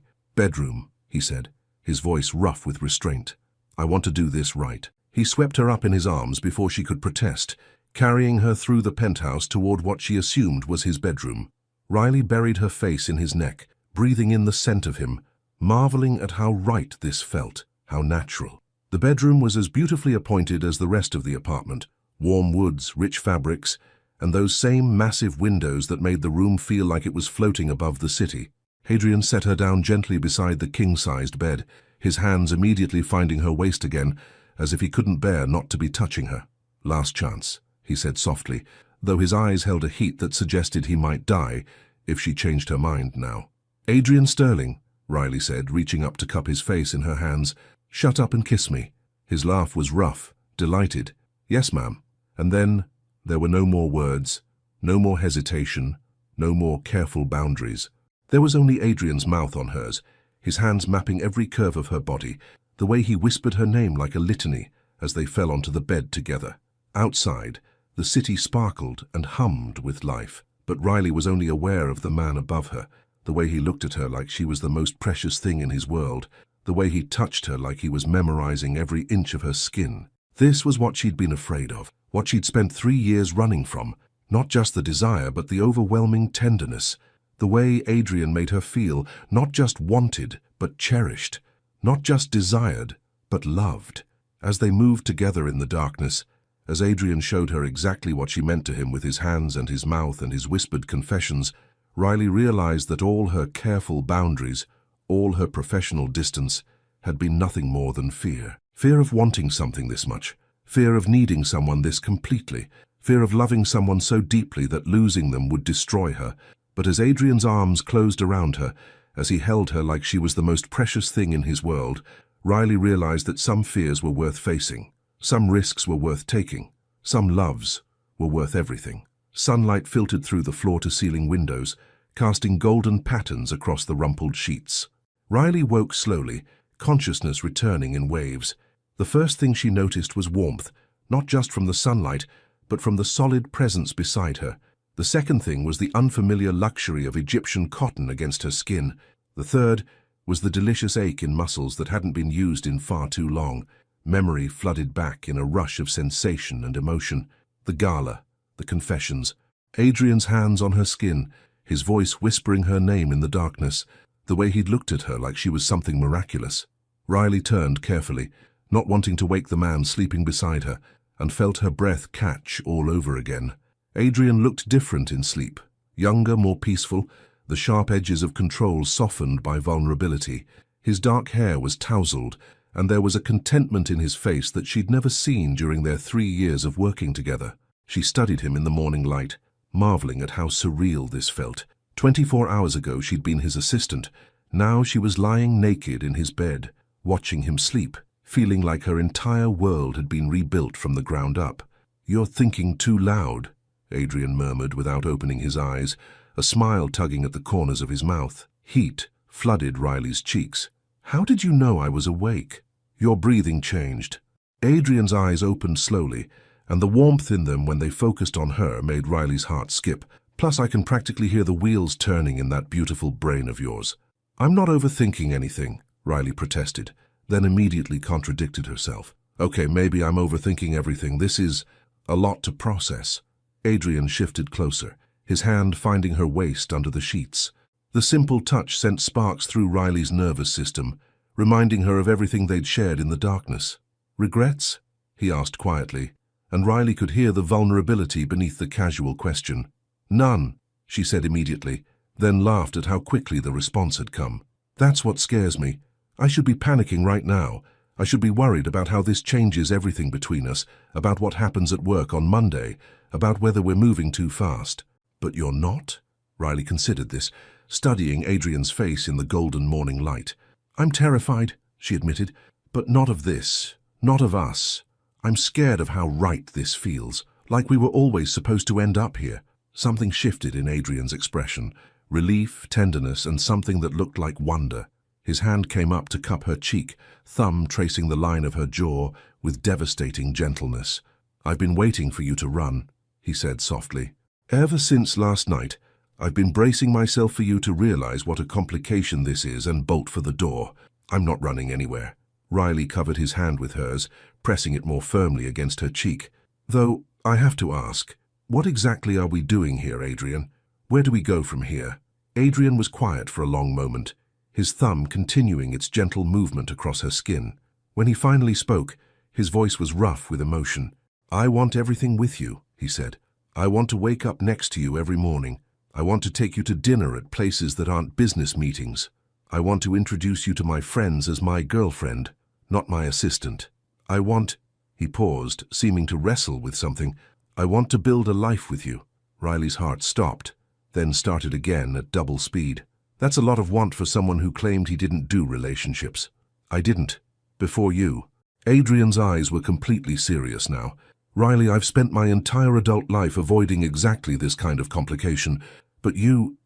"Bedroom," he said, his voice rough with restraint. "I want to do this right." He swept her up in his arms before she could protest, carrying her through the penthouse toward what she assumed was his bedroom. Riley buried her face in his neck, breathing in the scent of him, marveling at how right this felt, how natural. The bedroom was as beautifully appointed as the rest of the apartment. Warm woods, rich fabrics, and those same massive windows that made the room feel like it was floating above the city. Adrian set her down gently beside the king-sized bed, his hands immediately finding her waist again, as if he couldn't bear not to be touching her. "Last chance," he said softly, though his eyes held a heat that suggested he might die if she changed her mind now. "Adrian Sterling," Riley said, reaching up to cup his face in her hands. "Shut up and kiss me." His laugh was rough, delighted. "Yes, ma'am." And then there were no more words, no more hesitation, no more careful boundaries. There was only Adrian's mouth on hers, his hands mapping every curve of her body, the way he whispered her name like a litany as they fell onto the bed together. Outside, the city sparkled and hummed with life, but Riley was only aware of the man above her, the way he looked at her like she was the most precious thing in his world, the way he touched her like he was memorizing every inch of her skin. This was what she'd been afraid of, what she'd spent 3 years running from, not just the desire but the overwhelming tenderness, the way Adrian made her feel, not just wanted but cherished, not just desired but loved. As they moved together in the darkness, as Adrian showed her exactly what she meant to him with his hands and his mouth and his whispered confessions, Riley realized that all her careful boundaries, all her professional distance, had been nothing more than fear. Fear of wanting something this much, fear of needing someone this completely, fear of loving someone so deeply that losing them would destroy her. But as Adrian's arms closed around her, as he held her like she was the most precious thing in his world, Riley realized that some fears were worth facing, some risks were worth taking, some loves were worth everything. Sunlight filtered through the floor-to-ceiling windows, casting golden patterns across the rumpled sheets. Riley woke slowly, consciousness returning in waves. The first thing she noticed was warmth, not just from the sunlight, but from the solid presence beside her. The second thing was the unfamiliar luxury of Egyptian cotton against her skin. The third was the delicious ache in muscles that hadn't been used in far too long. Memory flooded back in a rush of sensation and emotion. The gala, the confessions, Adrian's hands on her skin, his voice whispering her name in the darkness, the way he'd looked at her like she was something miraculous. Riley turned carefully, not wanting to wake the man sleeping beside her, and felt her breath catch all over again. Adrian looked different in sleep, younger, more peaceful, the sharp edges of control softened by vulnerability. His dark hair was tousled, and there was a contentment in his face that she'd never seen during their 3 years of working together. She studied him in the morning light, marveling at how surreal this felt. 24 hours ago she'd been his assistant. Now she was lying naked in his bed, watching him sleep, feeling like her entire world had been rebuilt from the ground up. "You're thinking too loud," Adrian murmured without opening his eyes, a smile tugging at the corners of his mouth. Heat flooded Riley's cheeks. "How did you know I was awake?" Your breathing changed. Adrian's eyes opened slowly, and the warmth in them when they focused on her made Riley's heart skip. "Plus I can practically hear the wheels turning in that beautiful brain of yours." "I'm not overthinking anything," Riley protested, then immediately contradicted herself. "Okay, maybe I'm overthinking everything. This is a lot to process." Adrian shifted closer, his hand finding her waist under the sheets. The simple touch sent sparks through Riley's nervous system, reminding her of everything they'd shared in the darkness. "Regrets?" he asked quietly, and Riley could hear the vulnerability beneath the casual question. "None," she said immediately, then laughed at how quickly the response had come. "That's what scares me. I should be panicking right now. I should be worried about how this changes everything between us, about what happens at work on Monday, about whether we're moving too fast." "But you're not?" Riley considered this, studying Adrian's face in the golden morning light. "I'm terrified," she admitted, "but not of this, not of us." I'm scared of how right this feels, like we were always supposed to end up here. Something shifted in Adrian's expression, relief, tenderness, and something that looked like wonder. His hand came up to cup her cheek, thumb tracing the line of her jaw with devastating gentleness. "I've been waiting for you to run," he said softly. "Ever since last night, I've been bracing myself for you to realize what a complication this is and bolt for the door. I'm not running anywhere." Riley covered his hand with hers, pressing it more firmly against her cheek. "Though, I have to ask, what exactly are we doing here, Adrian? Where do we go from here?" Adrian was quiet for a long moment, his thumb continuing its gentle movement across her skin. When he finally spoke, his voice was rough with emotion. "I want everything with you," he said. "I want to wake up next to you every morning. I want to take you to dinner at places that aren't business meetings. I want to introduce you to my friends as my girlfriend, not my assistant. I want—" He paused, seeming to wrestle with something. "I want to build a life with you." Riley's heart stopped, then started again at double speed. "That's a lot of want for someone who claimed he didn't do relationships." "I didn't. Before you." Adrian's eyes were completely serious now. "Riley, I've spent my entire adult life avoiding exactly this kind of complication, but you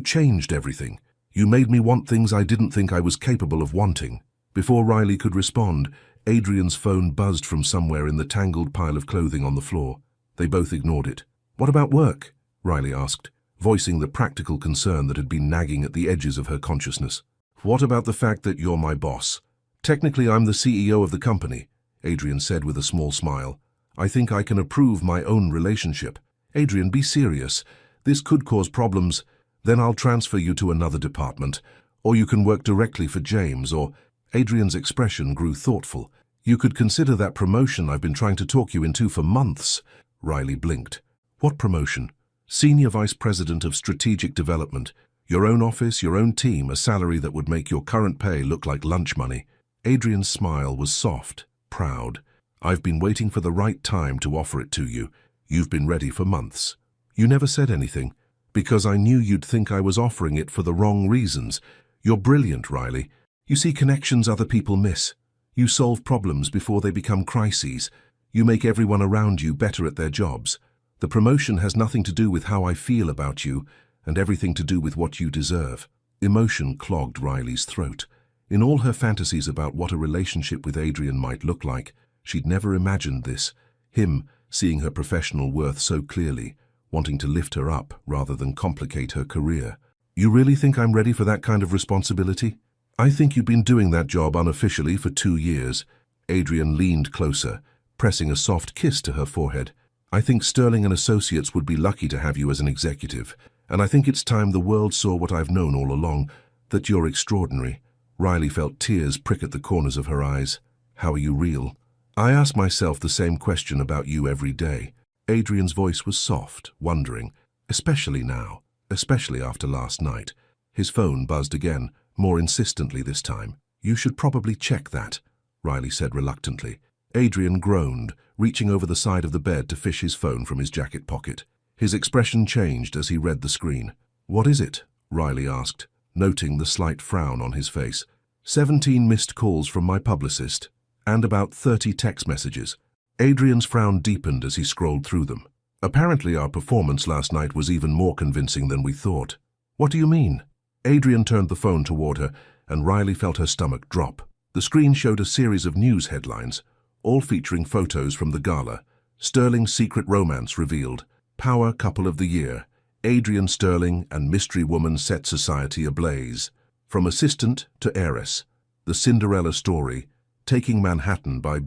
changed everything. You made me want things I didn't think I was capable of wanting." Before Riley could respond, Adrian's phone buzzed from somewhere in the tangled pile of clothing on the floor. They both ignored it. "What about work?" Riley asked, voicing the practical concern that had been nagging at the edges of her consciousness. "What about the fact that you're my boss? Technically, I'm the CEO of the company," Adrian said with a small smile. "I think I can approve my own relationship." "Adrian, be serious. This could cause problems. Then I'll transfer you to another department, or you can work directly for James, or—" Adrian's expression grew thoughtful. "You could consider that promotion I've been trying to talk you into for months." Riley blinked. "What promotion?" "Senior Vice President of Strategic Development. Your own office, your own team, a salary that would make your current pay look like lunch money." Adrian's smile was soft, proud. "I've been waiting for the right time to offer it to you. You've been ready for months." "You never said anything." "Because I knew you'd think I was offering it for the wrong reasons. You're brilliant, Riley. You see connections other people miss. You solve problems before they become crises. You make everyone around you better at their jobs. The promotion has nothing to do with how I feel about you, and everything to do with what you deserve." Emotion clogged Riley's throat. In all her fantasies about what a relationship with Adrian might look like, she'd never imagined this. Him, seeing her professional worth so clearly, wanting to lift her up rather than complicate her career. "You really think I'm ready for that kind of responsibility?" "I think you've been doing that job unofficially for 2 years. Adrian leaned closer, pressing a soft kiss to her forehead. "I think Sterling and Associates would be lucky to have you as an executive, and I think it's time the world saw what I've known all along, that you're extraordinary." Riley felt tears prick at the corners of her eyes. "How are you real?" "I ask myself the same question about you every day." Adrian's voice was soft, wondering, especially now, especially after last night. His phone buzzed again, more insistently this time. "You should probably check that," Riley said reluctantly. Adrian groaned, reaching over the side of the bed to fish his phone from his jacket pocket. His expression changed as he read the screen. "What is it?" Riley asked, noting the slight frown on his face. 17 missed calls from my publicist, and about 30 text messages." Adrian's frown deepened as he scrolled through them. "Apparently our performance last night was even more convincing than we thought." "What do you mean?" Adrian turned the phone toward her, and Riley felt her stomach drop. The screen showed a series of news headlines, all featuring photos from the gala. "Sterling's secret romance revealed. Power couple of the year. Adrian Sterling and mystery woman set society ablaze. From assistant to heiress. The Cinderella story. Taking Manhattan by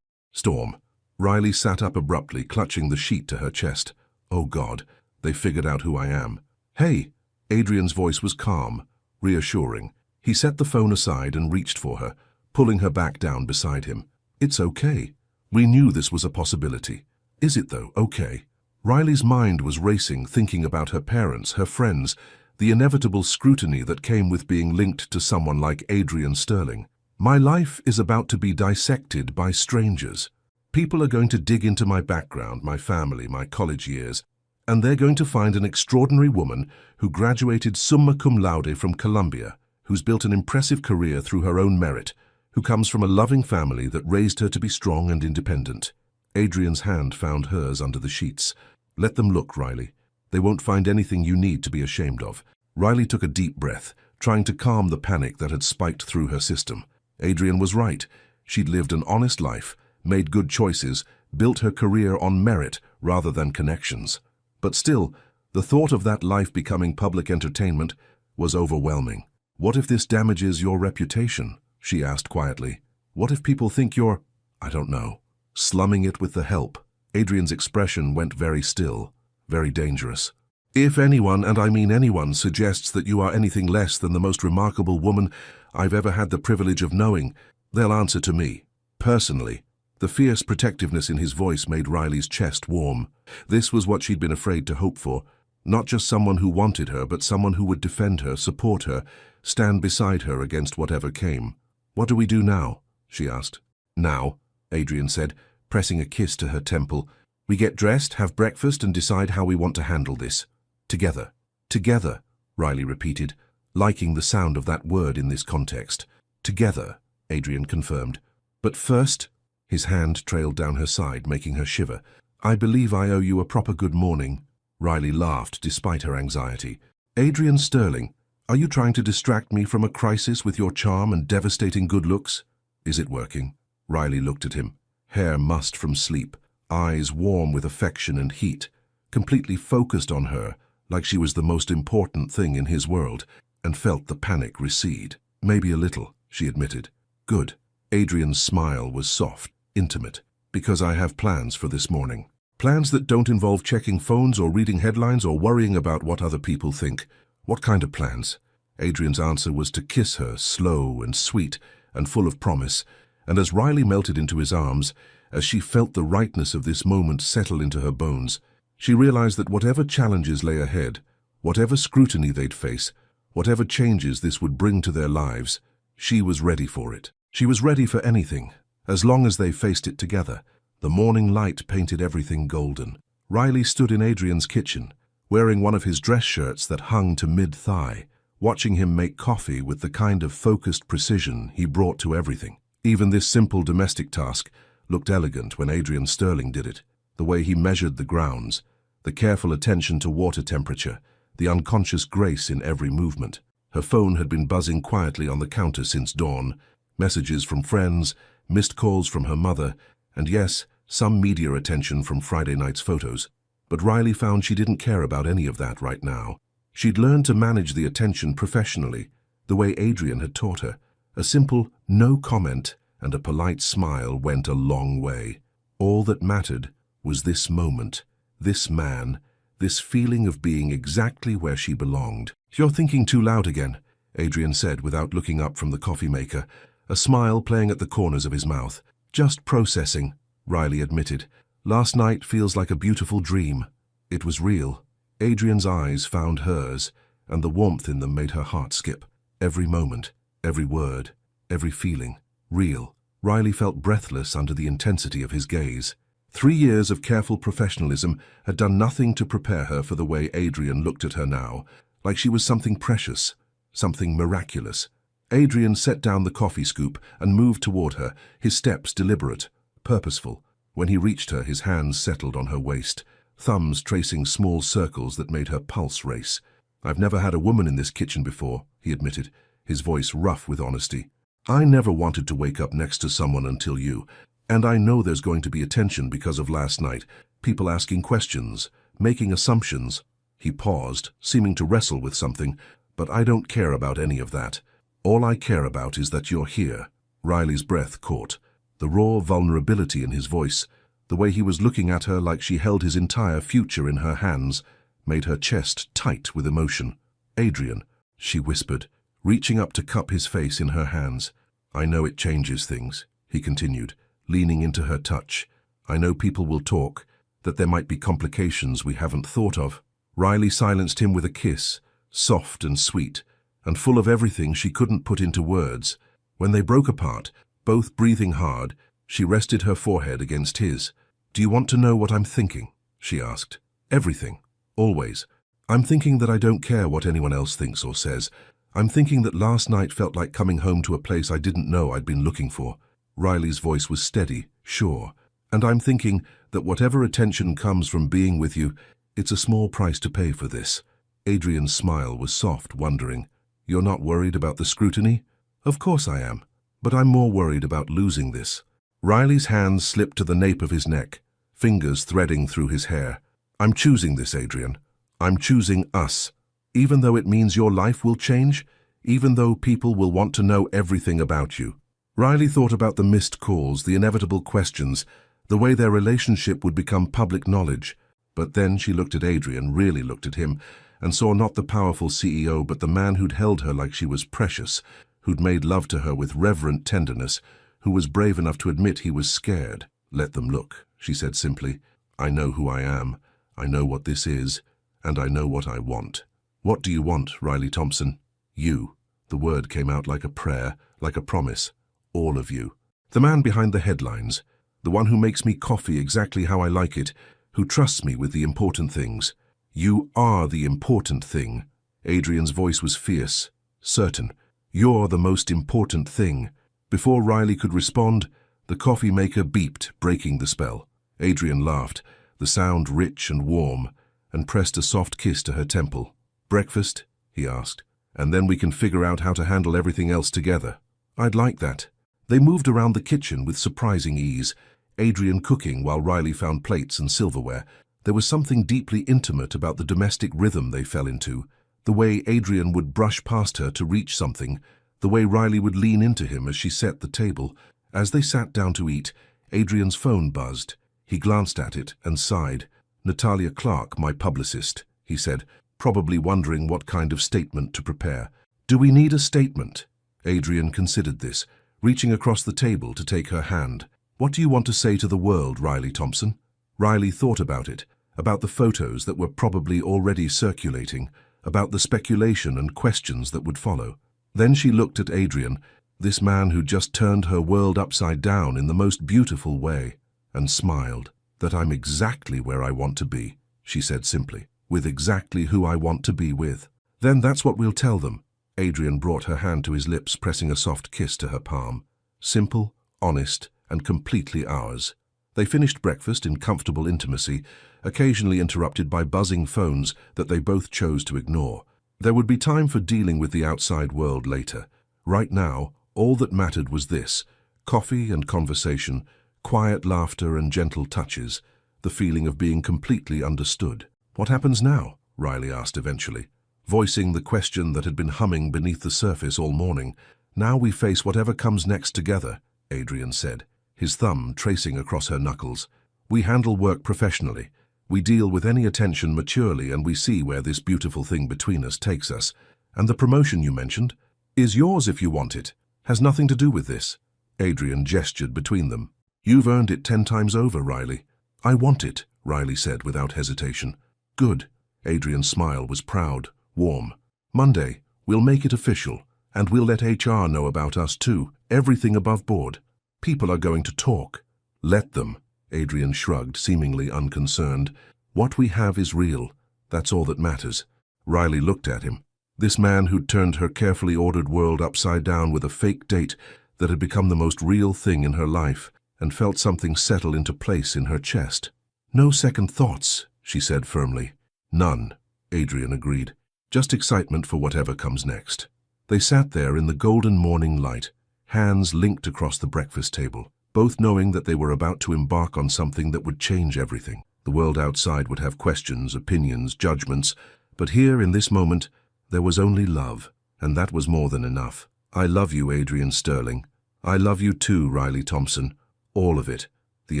storm." Riley sat up abruptly, clutching the sheet to her chest. "Oh God, they figured out who I am." "Hey!" Adrian's voice was calm, reassuring. He set the phone aside and reached for her, pulling her back down beside him. "It's okay. We knew this was a possibility." "Is it though, okay?" Riley's mind was racing, thinking about her parents, her friends, the inevitable scrutiny that came with being linked to someone like Adrian Sterling. "My life is about to be dissected by strangers. People are going to dig into my background, my family, my college years, and they're going to find an extraordinary woman who graduated summa cum laude from Columbia, who's built an impressive career through her own merit, who comes from a loving family that raised her to be strong and independent. Adrian's hand found hers under the sheets. Let them look, Riley. They won't find anything you need to be ashamed of. Riley took a deep breath, trying to calm the panic that had spiked through her system. Adrian was right. She'd lived an honest life, made good choices, built her career on merit rather than connections. But still, the thought of that life becoming public entertainment was overwhelming. What if this damages your reputation? She asked quietly. What if people think you're, I don't know, slumming it with the help? Adrian's expression went very still, very dangerous. If anyone, and I mean anyone, suggests that you are anything less than the most remarkable woman I've ever had the privilege of knowing, they'll answer to me, personally. The fierce protectiveness in his voice made Riley's chest warm. This was what she'd been afraid to hope for. Not just someone who wanted her, but someone who would defend her, support her, stand beside her against whatever came. What do we do now? She asked. Now, Adrian said, pressing a kiss to her temple. We get dressed, have breakfast, and decide how we want to handle this. Together. Together, Riley repeated, liking the sound of that word in this context. Together, Adrian confirmed. But first, his hand trailed down her side, making her shiver. I believe I owe you a proper good morning. Riley laughed despite her anxiety. Adrian Sterling, are you trying to distract me from a crisis with your charm and devastating good looks? Is it working? Riley looked at him, hair mussed from sleep, eyes warm with affection and heat, completely focused on her, like she was the most important thing in his world, and felt the panic recede. Maybe a little, she admitted. Good. Adrian's smile was soft, intimate. Because I have plans for this morning. Plans that don't involve checking phones or reading headlines or worrying about what other people think. What kind of plans? Adrian's answer was to kiss her, slow and sweet and full of promise, and as Riley melted into his arms, as she felt the rightness of this moment settle into her bones, she realized that whatever challenges lay ahead, whatever scrutiny they'd face, whatever changes this would bring to their lives, she was ready for it. She was ready for anything, as long as they faced it together. The morning light painted everything golden. Riley stood in Adrian's kitchen, wearing one of his dress shirts that hung to mid-thigh, watching him make coffee with the kind of focused precision he brought to everything. Even this simple domestic task looked elegant when Adrian Sterling did it. The way he measured the grounds, the careful attention to water temperature, the unconscious grace in every movement. Her phone had been buzzing quietly on the counter since dawn, messages from friends, missed calls from her mother, and yes, some media attention from Friday night's photos. But Riley found she didn't care about any of that right now. She'd learned to manage the attention professionally, the way Adrian had taught her. A simple no comment and a polite smile went a long way. All that mattered was this moment, this man, this feeling of being exactly where she belonged. You're thinking too loud again, Adrian said without looking up from the coffee maker, a smile playing at the corners of his mouth. Just processing, Riley admitted. Last night feels like a beautiful dream. It was real. Adrian's eyes found hers, and the warmth in them made her heart skip. Every moment, every word, every feeling. Real. Riley felt breathless under the intensity of his gaze. 3 years of careful professionalism had done nothing to prepare her for the way Adrian looked at her now, like she was something precious, something miraculous. Adrian set down the coffee scoop and moved toward her, his steps deliberate, purposeful. When he reached her, his hands settled on her waist, thumbs tracing small circles that made her pulse race. I've never had a woman in this kitchen before, he admitted, his voice rough with honesty. I never wanted to wake up next to someone until you, and I know there's going to be attention because of last night, people asking questions, making assumptions. He paused, seeming to wrestle with something, but I don't care about any of that. All I care about is that you're here. Riley's breath caught. The raw vulnerability in his voice, the way he was looking at her like she held his entire future in her hands, made her chest tight with emotion. Adrian, she whispered, reaching up to cup his face in her hands. I know it changes things, he continued, leaning into her touch. I know people will talk, that there might be complications we haven't thought of. Riley silenced him with a kiss, soft and sweet, and full of everything she couldn't put into words. When they broke apart, both breathing hard, she rested her forehead against his. Do you want to know what I'm thinking? She asked. Everything. Always. I'm thinking that I don't care what anyone else thinks or says. I'm thinking that last night felt like coming home to a place I didn't know I'd been looking for. Riley's voice was steady, sure. And I'm thinking that whatever attention comes from being with you, it's a small price to pay for this. Adrian's smile was soft, wondering. You're not worried about the scrutiny? Of course I am. But I'm more worried about losing this. Riley's hands slipped to the nape of his neck, fingers threading through his hair. I'm choosing this, Adrian. I'm choosing us. Even though it means your life will change, even though people will want to know everything about you. Riley thought about the missed calls, the inevitable questions, the way their relationship would become public knowledge. But then she looked at Adrian, really looked at him, and saw not the powerful CEO but the man who'd held her like she was precious, who'd made love to her with reverent tenderness, who was brave enough to admit he was scared. Let them look, she said simply. I know who I am, I know what this is, and I know what I want. What do you want, Riley Thompson? You. The word came out like a prayer, like a promise. All of you. The man behind the headlines. The one who makes me coffee exactly how I like it, who trusts me with the important things. You are the important thing. Adrian's voice was fierce, certain. You're the most important thing. Before Riley could respond, the coffee maker beeped, breaking the spell. Adrian laughed, the sound rich and warm, and pressed a soft kiss to her temple. Breakfast? He asked. And then we can figure out how to handle everything else together. I'd like that. They moved around the kitchen with surprising ease, Adrian cooking while Riley found plates and silverware. There was something deeply intimate about the domestic rhythm they fell into, the way Adrian would brush past her to reach something, the way Riley would lean into him as she set the table. As they sat down to eat, Adrian's phone buzzed. He glanced at it and sighed. Natalia Clark, my publicist, he said, probably wondering what kind of statement to prepare. Do we need a statement? Adrian considered this, reaching across the table to take her hand. What do you want to say to the world, Riley Thompson? Riley thought about it, about the photos that were probably already circulating, about the speculation and questions that would follow. Then she looked at Adrian, this man who just turned her world upside down in the most beautiful way, and smiled. That I'm exactly where I want to be, she said simply, with exactly who I want to be with. Then that's what we'll tell them. Adrian brought her hand to his lips, pressing a soft kiss to her palm. Simple, honest, and completely ours. They finished breakfast in comfortable intimacy, occasionally interrupted by buzzing phones that they both chose to ignore. There would be time for dealing with the outside world later. Right now, all that mattered was this: coffee and conversation, quiet laughter and gentle touches, the feeling of being completely understood. What happens now? Riley asked eventually, voicing the question that had been humming beneath the surface all morning. Now we face whatever comes next together, Adrian said, his thumb tracing across her knuckles. We handle work professionally. We deal with any attention maturely, and we see where this beautiful thing between us takes us. And the promotion you mentioned is yours if you want it. Has nothing to do with this. Adrian gestured between them. You've earned it 10 times over, Riley. I want it, Riley said without hesitation. Good. Adrian's smile was proud, warm. Monday, we'll make it official, and we'll let HR know about us too, everything above board. People are going to talk. Let them. Adrian shrugged, seemingly unconcerned. What we have is real. That's all that matters. Riley looked at him. This man who'd turned her carefully ordered world upside down with a fake date that had become the most real thing in her life, and felt something settle into place in her chest. No second thoughts, she said firmly. None, Adrian agreed. Just excitement for whatever comes next. They sat there in the golden morning light, hands linked across the breakfast table, both knowing that they were about to embark on something that would change everything. The world outside would have questions, opinions, judgments, but here in this moment, there was only love, and that was more than enough. I love you, Adrian Sterling. I love you too, Riley Thompson. All of it. The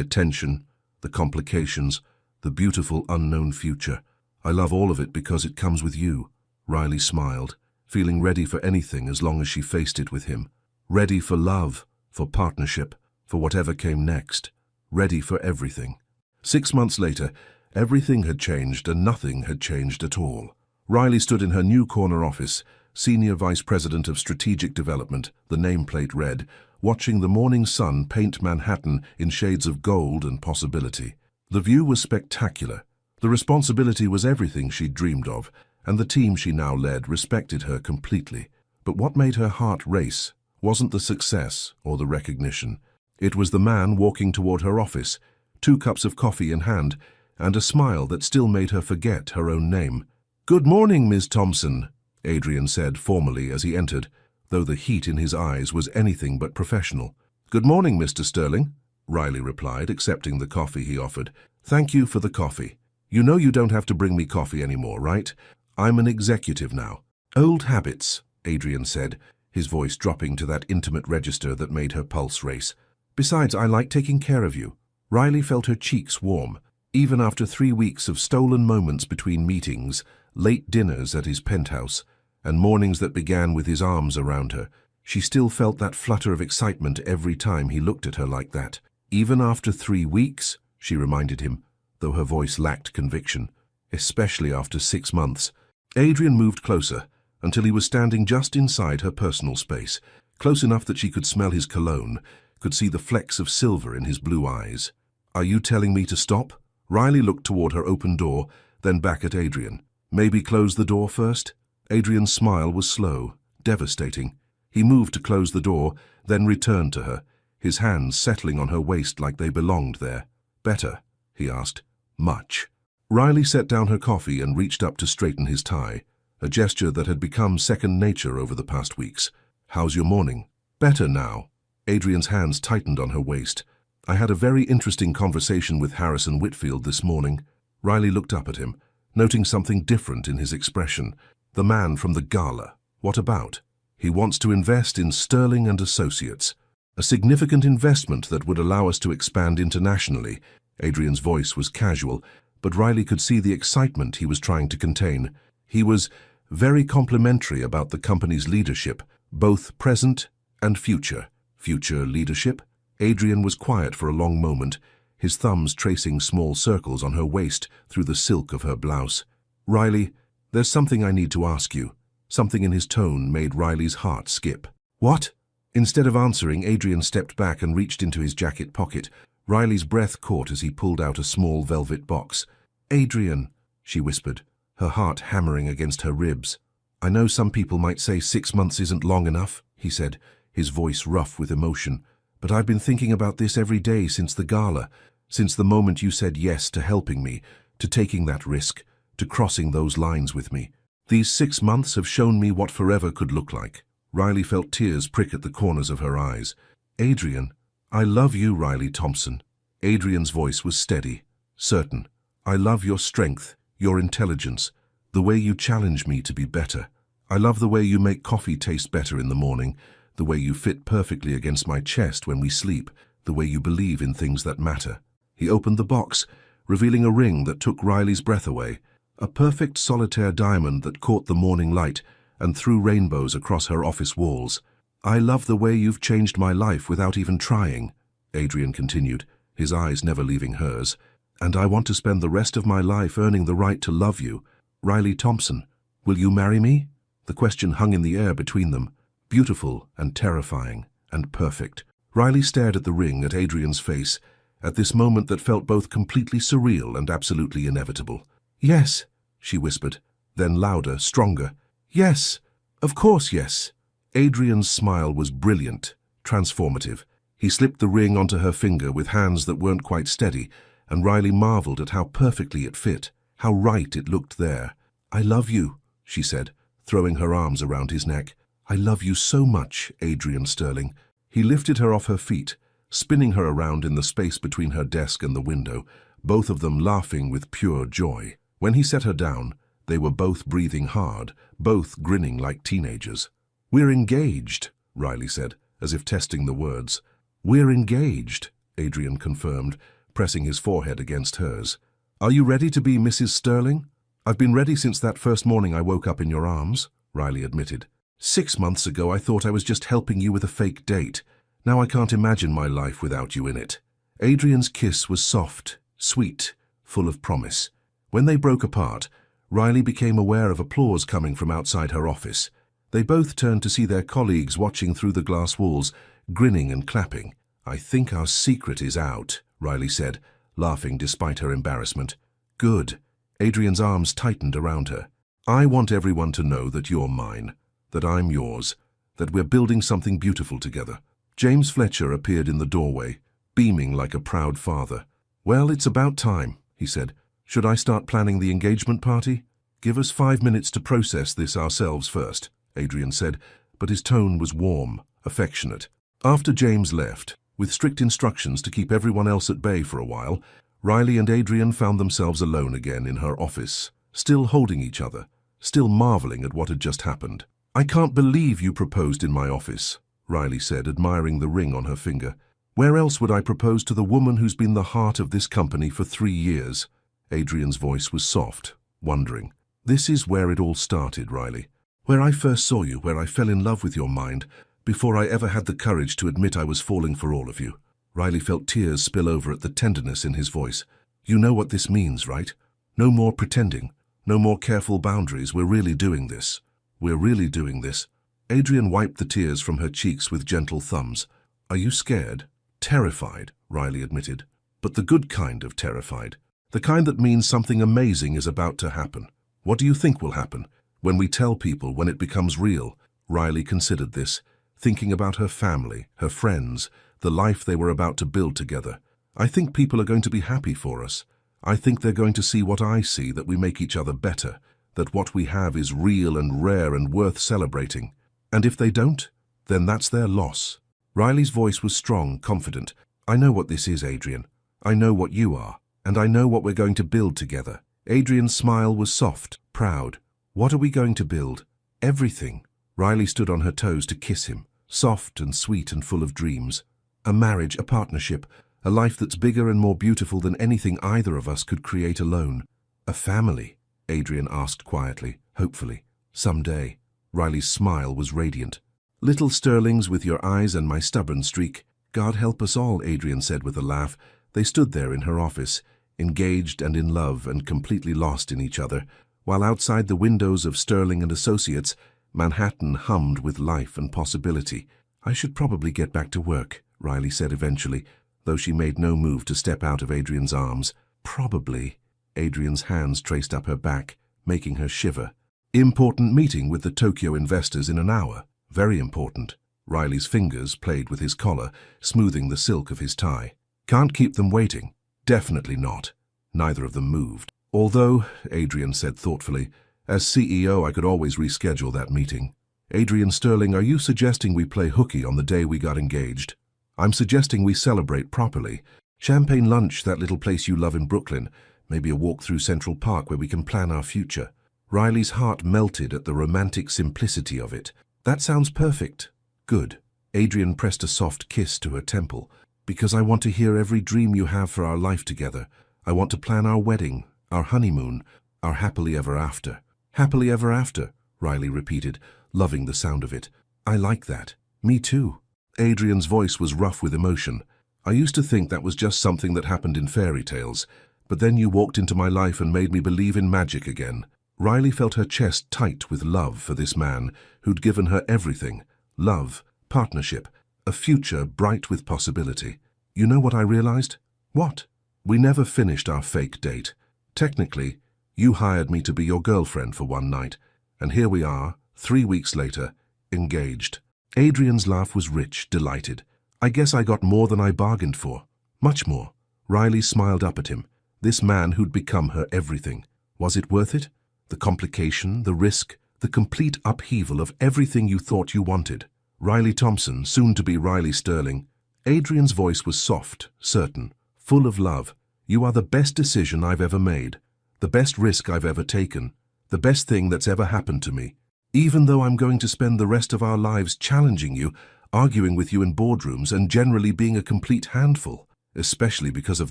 attention, the complications, the beautiful unknown future. I love all of it because it comes with you. Riley smiled, feeling ready for anything as long as she faced it with him. Ready for love, for partnership, for whatever came next. Ready for everything. 6 months later, everything had changed and nothing had changed at all. Riley stood in her new corner office, Senior Vice President of Strategic Development, the nameplate read, watching the morning sun paint Manhattan in shades of gold and possibility. The view was spectacular. The responsibility was everything she'd dreamed of, and the team she now led respected her completely. But what made her heart race wasn't the success or the recognition. It was the man walking toward her office, 2 cups of coffee in hand, and a smile that still made her forget her own name. "Good morning, Ms. Thompson," Adrian said formally as he entered, though the heat in his eyes was anything but professional. "Good morning, Mr. Sterling," Riley replied, accepting the coffee he offered. "Thank you for the coffee. You know you don't have to bring me coffee anymore, right? I'm an executive now." "Old habits," Adrian said, his voice dropping to that intimate register that made her pulse race. "Besides, I like taking care of you." Riley felt her cheeks warm. Even after 3 weeks of stolen moments between meetings, late dinners at his penthouse, and mornings that began with his arms around her, she still felt that flutter of excitement every time he looked at her like that. "Even after 3 weeks," she reminded him, though her voice lacked conviction, "especially after 6 months." Adrian moved closer, until he was standing just inside her personal space, close enough that she could smell his cologne, could see the flecks of silver in his blue eyes. "Are you telling me to stop?" Riley looked toward her open door, then back at Adrian. "Maybe close the door first?" Adrian's smile was slow, devastating. He moved to close the door, then returned to her, his hands settling on her waist like they belonged there. "Better?" he asked. "Much." Riley set down her coffee and reached up to straighten his tie, a gesture that had become second nature over the past weeks. "How's your morning?" "Better now." Adrian's hands tightened on her waist. "I had a very interesting conversation with Harrison Whitfield this morning." Riley looked up at him, noting something different in his expression. "The man from the gala. What about?" "He wants to invest in Sterling and Associates. A significant investment that would allow us to expand internationally." Adrian's voice was casual, but Riley could see the excitement he was trying to contain. He was very complimentary about the company's leadership, both present and future. Future leadership? Adrian was quiet for a long moment, his thumbs tracing small circles on her waist through the silk of her blouse. "Riley, there's something I need to ask you." Something in his tone made Riley's heart skip. "What?" Instead of answering, Adrian stepped back and reached into his jacket pocket. Riley's breath caught as he pulled out a small velvet box. "Adrian," she whispered, her heart hammering against her ribs. "I know some people might say 6 months isn't long enough," he said, his voice rough with emotion. "But I've been thinking about this every day since the gala, since the moment you said yes to helping me, to taking that risk, to crossing those lines with me. These 6 months have shown me what forever could look like." Riley felt tears prick at the corners of her eyes. "Adrian, I love you, Riley Thompson." Adrian's voice was steady, certain. "I love your strength, your intelligence, the way you challenge me to be better. I love the way you make coffee taste better in the morning, the way you fit perfectly against my chest when we sleep, the way you believe in things that matter." He opened the box, revealing a ring that took Riley's breath away, a perfect solitaire diamond that caught the morning light and threw rainbows across her office walls. "I love the way you've changed my life without even trying," Adrian continued, his eyes never leaving hers. "And I want to spend the rest of my life earning the right to love you. Riley Thompson, will you marry me?" The question hung in the air between them, beautiful and terrifying and perfect. Riley stared at the ring, at Adrian's face, at this moment that felt both completely surreal and absolutely inevitable. "Yes," she whispered, then louder, stronger. "Yes, of course yes." Adrian's smile was brilliant, transformative. He slipped the ring onto her finger with hands that weren't quite steady, and Riley marveled at how perfectly it fit, how right it looked there. "I love you," she said, throwing her arms around his neck. "I love you so much, Adrian Sterling." He lifted her off her feet, spinning her around in the space between her desk and the window, both of them laughing with pure joy. When he set her down, they were both breathing hard, both grinning like teenagers. "We're engaged," Riley said, as if testing the words. "We're engaged," Adrian confirmed, pressing his forehead against hers. "Are you ready to be Mrs. Sterling?" "I've been ready since that first morning I woke up in your arms," Riley admitted. 6 months ago I thought I was just helping you with a fake date. Now I can't imagine my life without you in it." Adrian's kiss was soft, sweet, full of promise. When they broke apart, Riley became aware of applause coming from outside her office. They both turned to see their colleagues watching through the glass walls, grinning and clapping. "I think our secret is out," Riley said, laughing despite her embarrassment. "Good." Adrian's arms tightened around her. "I want everyone to know that you're mine. that I'm yours, that we're building something beautiful together. James Fletcher appeared in the doorway, beaming like a proud father. Well, it's about time, he said. Should I start planning the engagement party? Give us 5 minutes to process this ourselves first, Adrian said, but his tone was warm, affectionate. After James left, with strict instructions to keep everyone else at bay for a while, Riley and Adrian found themselves alone again in her office, still holding each other, still marveling at what had just happened. I can't believe you proposed in my office, Riley said, admiring the ring on her finger. Where else would I propose to the woman who's been the heart of this company for 3 years? Adrian's voice was soft, wondering. This is where it all started, Riley. Where I first saw you, where I fell in love with your mind, before I ever had the courage to admit I was falling for all of you. Riley felt tears spill over at the tenderness in his voice. You know what this means, right? No more pretending. No more careful boundaries. We're really doing this. We're really doing this. Adrian wiped the tears from her cheeks with gentle thumbs. Are you scared? Terrified, Riley admitted. But the good kind of terrified. The kind that means something amazing is about to happen. What do you think will happen? When we tell people, when it becomes real? Riley considered this, thinking about her family, her friends, the life they were about to build together. I think people are going to be happy for us. I think they're going to see what I see, that we make each other better, that what we have is real and rare and worth celebrating. And if they don't, then that's their loss. Riley's voice was strong, confident. I know what this is, Adrian. I know what you are, and I know what we're going to build together. Adrian's smile was soft, proud. What are we going to build? Everything. Riley stood on her toes to kiss him, soft and sweet and full of dreams. A marriage, a partnership, a life that's bigger and more beautiful than anything either of us could create alone. A family, Adrian asked quietly, hopefully. Someday. Riley's smile was radiant. Little Sterlings with your eyes and my stubborn streak. God help us all, Adrian said with a laugh. They stood there in her office, engaged and in love and completely lost in each other, while outside the windows of Sterling and Associates, Manhattan hummed with life and possibility. I should probably get back to work, Riley said eventually, though she made no move to step out of Adrian's arms. Probably. Adrian's hands traced up her back, making her shiver. Important meeting with the Tokyo investors in an hour. Very important. Riley's fingers played with his collar, smoothing the silk of his tie. Can't keep them waiting. Definitely not. Neither of them moved. Although, Adrian said thoughtfully, as CEO I could always reschedule that meeting. Adrian Sterling, are you suggesting we play hooky on the day we got engaged? I'm suggesting we celebrate properly. Champagne lunch, that little place you love in Brooklyn. Maybe a walk through Central Park where we can plan our future. Riley's heart melted at the romantic simplicity of it. That sounds perfect. Good. Adrian pressed a soft kiss to her temple. Because I want to hear every dream you have for our life together. I want to plan our wedding, our honeymoon, our happily ever after. Happily ever after, Riley repeated, loving the sound of it. I like that. Me too. Adrian's voice was rough with emotion. I used to think that was just something that happened in fairy tales, but then you walked into my life and made me believe in magic again. Riley felt her chest tight with love for this man who'd given her everything. Love, partnership, a future bright with possibility. You know what I realized? What? We never finished our fake date. Technically, you hired me to be your girlfriend for one night, and here we are, 3 weeks later, engaged. Adrian's laugh was rich, delighted. I guess I got more than I bargained for. Much more. Riley smiled up at him. This man who'd become her everything. Was it worth it? The complication, the risk, the complete upheaval of everything you thought you wanted. Riley Thompson, soon to be Riley Sterling. Adrian's voice was soft, certain, full of love. You are the best decision I've ever made, the best risk I've ever taken, the best thing that's ever happened to me. Even though I'm going to spend the rest of our lives challenging you, arguing with you in boardrooms, and generally being a complete handful, especially because of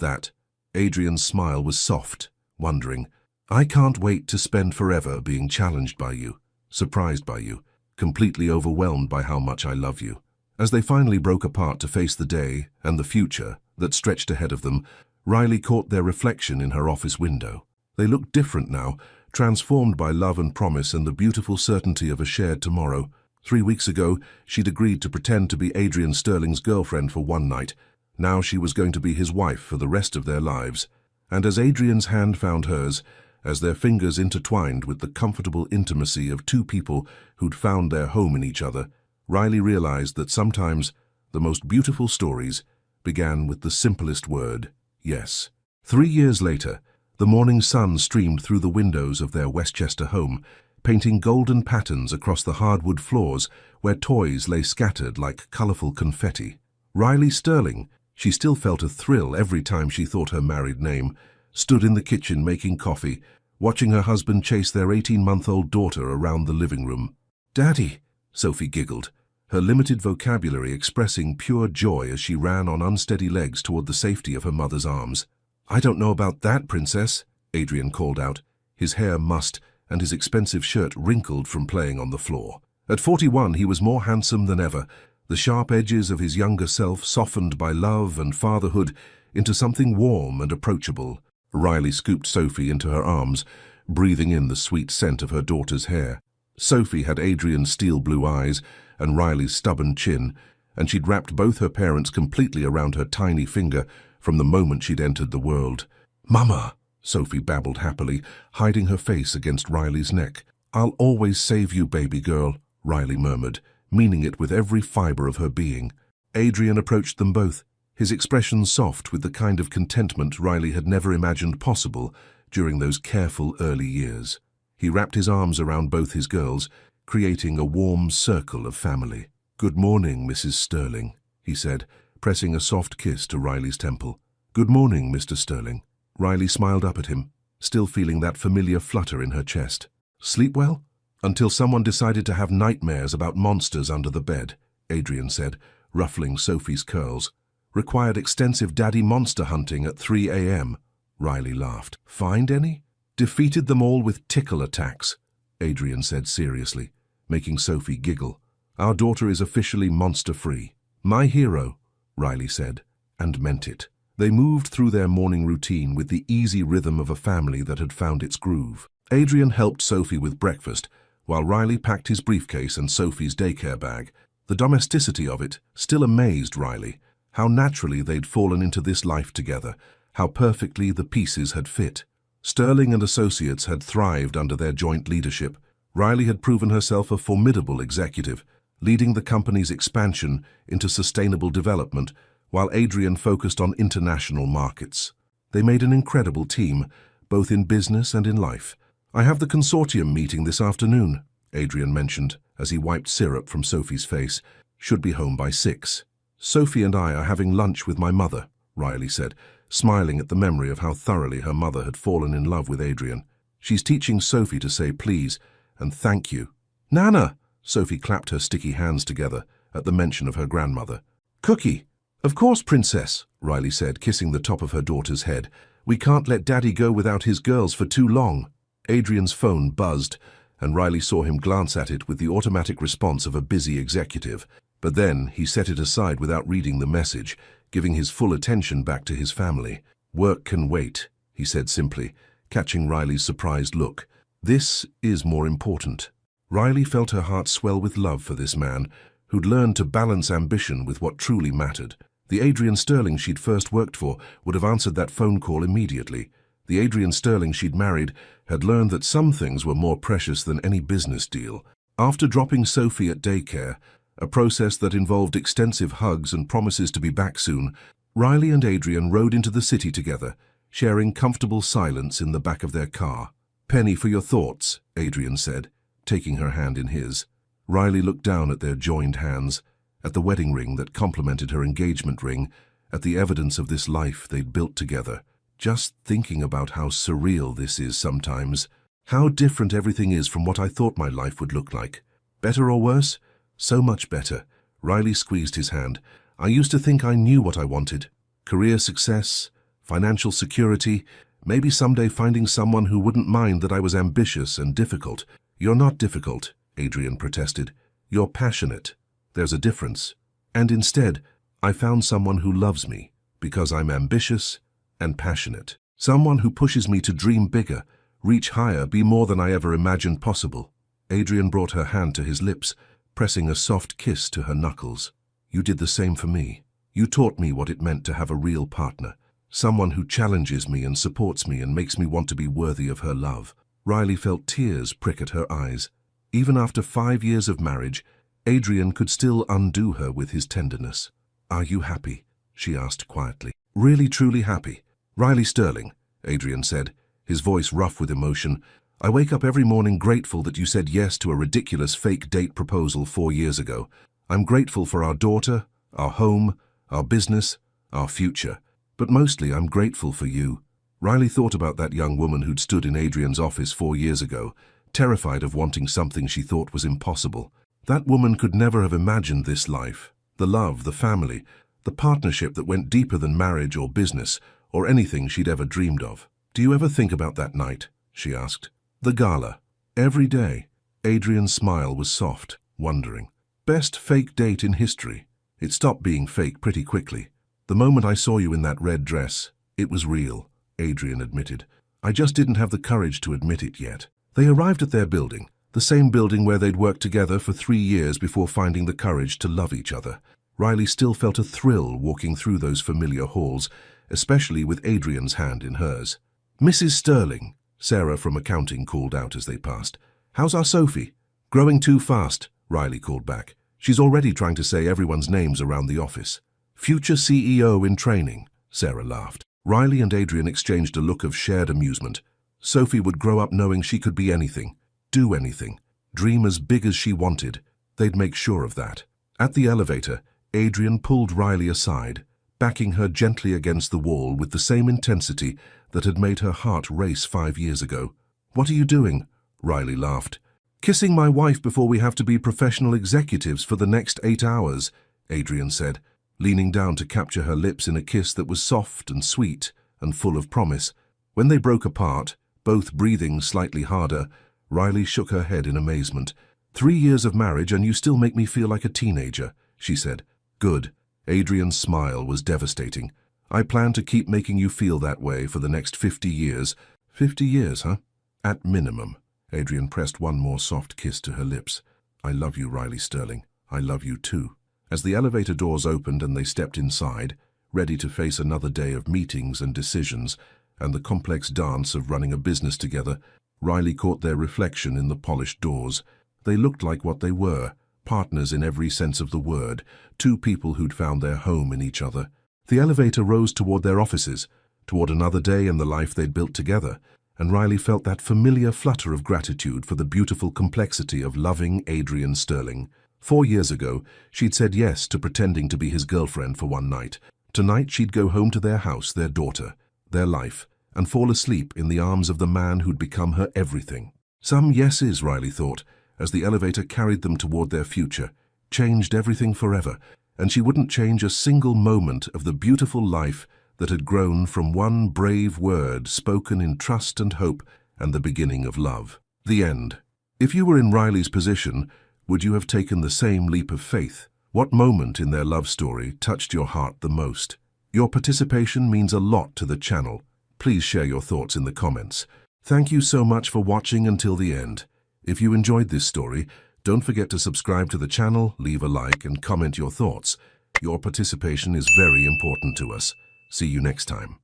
that. Adrian's smile was soft, wondering. I can't wait to spend forever being challenged by you, surprised by you, completely overwhelmed by how much I love you. As they finally broke apart to face the day and the future that stretched ahead of them, Riley caught their reflection in her office window. They looked different now, transformed by love and promise and the beautiful certainty of a shared tomorrow. 3 weeks ago, she'd agreed to pretend to be Adrian Sterling's girlfriend for one night. Now she was going to be his wife for the rest of their lives. And as Adrian's hand found hers, As their fingers intertwined with the comfortable intimacy of two people who'd found their home in each other, Riley realized that sometimes the most beautiful stories began with the simplest word, yes. 3 years later, the morning sun streamed through the windows of their Westchester home, painting golden patterns across the hardwood floors where toys lay scattered like colorful confetti. Riley Sterling, she still felt a thrill every time she thought her married name, stood in the kitchen making coffee, watching her husband chase their 18-month-old daughter around the living room. "Daddy," Sophie giggled, her limited vocabulary expressing pure joy as she ran on unsteady legs toward the safety of her mother's arms. "I don't know about that, Princess," Adrian called out, his hair mussed and his expensive shirt wrinkled from playing on the floor. At 41, he was more handsome than ever, the sharp edges of his younger self softened by love and fatherhood into something warm and approachable. Riley scooped Sophie into her arms, breathing in the sweet scent of her daughter's hair. Sophie had Adrian's steel blue eyes and Riley's stubborn chin, and she'd wrapped both her parents completely around her tiny finger from the moment she'd entered the world. "Mama," Sophie babbled happily, hiding her face against Riley's neck. "I'll always save you, baby girl," Riley murmured, meaning it with every fiber of her being. Adrian approached them both, his expression soft with the kind of contentment Riley had never imagined possible during those careful early years. He wrapped his arms around both his girls, creating a warm circle of family. "Good morning, Mrs. Sterling," he said, pressing a soft kiss to Riley's temple. "Good morning, Mr. Sterling." Riley smiled up at him, still feeling that familiar flutter in her chest. "Sleep well?" "Until someone decided to have nightmares about monsters under the bed," Adrian said, ruffling Sophie's curls. "Required extensive daddy monster hunting at 3 a.m. Riley laughed. "Find any?" "Defeated them all with tickle attacks," Adrian said seriously, making Sophie giggle. "Our daughter is officially monster-free." "My hero," Riley said, and meant it. They moved through their morning routine with the easy rhythm of a family that had found its groove. Adrian helped Sophie with breakfast, while Riley packed his briefcase and Sophie's daycare bag. The domesticity of it still amazed Riley, how naturally they'd fallen into this life together, how perfectly the pieces had fit. Sterling and Associates had thrived under their joint leadership. Riley had proven herself a formidable executive, leading the company's expansion into sustainable development, while Adrian focused on international markets. They made an incredible team, both in business and in life. "I have the consortium meeting this afternoon," Adrian mentioned as he wiped syrup from Sophie's face. "Should be home by 6. "Sophie and I are having lunch with my mother," Riley said, smiling at the memory of how thoroughly her mother had fallen in love with Adrian. "She's teaching Sophie to say please and thank you." "Nana!" Sophie clapped her sticky hands together at the mention of her grandmother. "Cookie!" "Of course, Princess," Riley said, kissing the top of her daughter's head. "We can't let Daddy go without his girls for too long." Adrian's phone buzzed, and Riley saw him glance at it with the automatic response of a busy executive. But then he set it aside without reading the message, giving his full attention back to his family. "Work can wait," he said simply, catching Riley's surprised look. "This is more important." Riley felt her heart swell with love for this man, who'd learned to balance ambition with what truly mattered. The Adrian Sterling she'd first worked for would have answered that phone call immediately. The Adrian Sterling she'd married had learned that some things were more precious than any business deal. After dropping Sophie at daycare, a process that involved extensive hugs and promises to be back soon, Riley and Adrian rode into the city together, sharing comfortable silence in the back of their car. "Penny for your thoughts," Adrian said, taking her hand in his. Riley looked down at their joined hands, at the wedding ring that complemented her engagement ring, at the evidence of this life they'd built together. "Just thinking about how surreal this is sometimes. How different everything is from what I thought my life would look like. Better or worse? So much better." Riley squeezed his hand. "I used to think I knew what I wanted. Career success, financial security, maybe someday finding someone who wouldn't mind that I was ambitious and difficult." "You're not difficult," Adrian protested. "You're passionate. There's a difference. And instead, I found someone who loves me because I'm ambitious and passionate. Someone who pushes me to dream bigger, reach higher, be more than I ever imagined possible." Adrian brought her hand to his lips, pressing a soft kiss to her knuckles. "You did the same for me. You taught me what it meant to have a real partner. Someone who challenges me and supports me and makes me want to be worthy of her love. Riley felt tears prick at her eyes. Even after 5 years of marriage, Adrian could still undo her with his tenderness. "Are you happy?" she asked quietly. "Really, truly happy?" "Riley Sterling," Adrian said, his voice rough with emotion, "I wake up every morning grateful that you said yes to a ridiculous fake date proposal 4 years ago. I'm grateful for our daughter, our home, our business, our future. But mostly I'm grateful for you." Riley thought about that young woman who'd stood in Adrian's office 4 years ago, terrified of wanting something she thought was impossible. That woman could never have imagined this life, the love, the family, the partnership that went deeper than marriage or business or anything she'd ever dreamed of. "Do you ever think about that night?" she asked. "The gala. Every day." Adrian's smile was soft, wondering. "Best fake date in history. It stopped being fake pretty quickly. The moment I saw you in that red dress, it was real," Adrian admitted. "I just didn't have the courage to admit it yet." They arrived at their building, the same building where they'd worked together for 3 years before finding the courage to love each other. Riley still felt a thrill walking through those familiar halls, especially with Adrian's hand in hers. "Mrs. Sterling," Sarah from accounting called out as they passed. "How's our Sophie?" "Growing too fast," Riley called back. "She's already trying to say everyone's names around the office." "Future CEO in training," Sarah laughed. Riley and Adrian exchanged a look of shared amusement. Sophie would grow up knowing she could be anything, do anything, dream as big as she wanted. They'd make sure of that. At the elevator, Adrian pulled Riley aside, backing her gently against the wall with the same intensity that had made her heart race 5 years ago. "What are you doing?" Riley laughed. "Kissing my wife before we have to be professional executives for the next 8 hours, Adrian said, leaning down to capture her lips in a kiss that was soft and sweet and full of promise. When they broke apart, both breathing slightly harder, Riley shook her head in amazement. "3 years of marriage and you still make me feel like a teenager," she said. "Good." Adrian's smile was devastating. "I plan to keep making you feel that way for the next 50 years. 50 years, huh?" "At minimum." Adrian pressed one more soft kiss to her lips. "I love you, Riley Sterling. I love you too." As the elevator doors opened and they stepped inside, ready to face another day of meetings and decisions and the complex dance of running a business together, Riley caught their reflection in the polished doors. They looked like what they were, partners in every sense of the word, 2 people who'd found their home in each other. The elevator rose toward their offices, toward another day in the life they'd built together, and Riley felt that familiar flutter of gratitude for the beautiful complexity of loving Adrian Sterling. 4 years ago, she'd said yes to pretending to be his girlfriend for one night. Tonight she'd go home to their house, their daughter, their life, and fall asleep in the arms of the man who'd become her everything. Some yeses, Riley thought, as the elevator carried them toward their future, changed everything forever, and she wouldn't change a single moment of the beautiful life that had grown from one brave word spoken in trust and hope and the beginning of love. The end. If you were in Riley's position, would you have taken the same leap of faith? What moment in their love story touched your heart the most? Your participation means a lot to the channel. Please share your thoughts in the comments. Thank you so much for watching until the end. If you enjoyed this story, don't forget to subscribe to the channel, leave a like, and comment your thoughts. Your participation is very important to us. See you next time.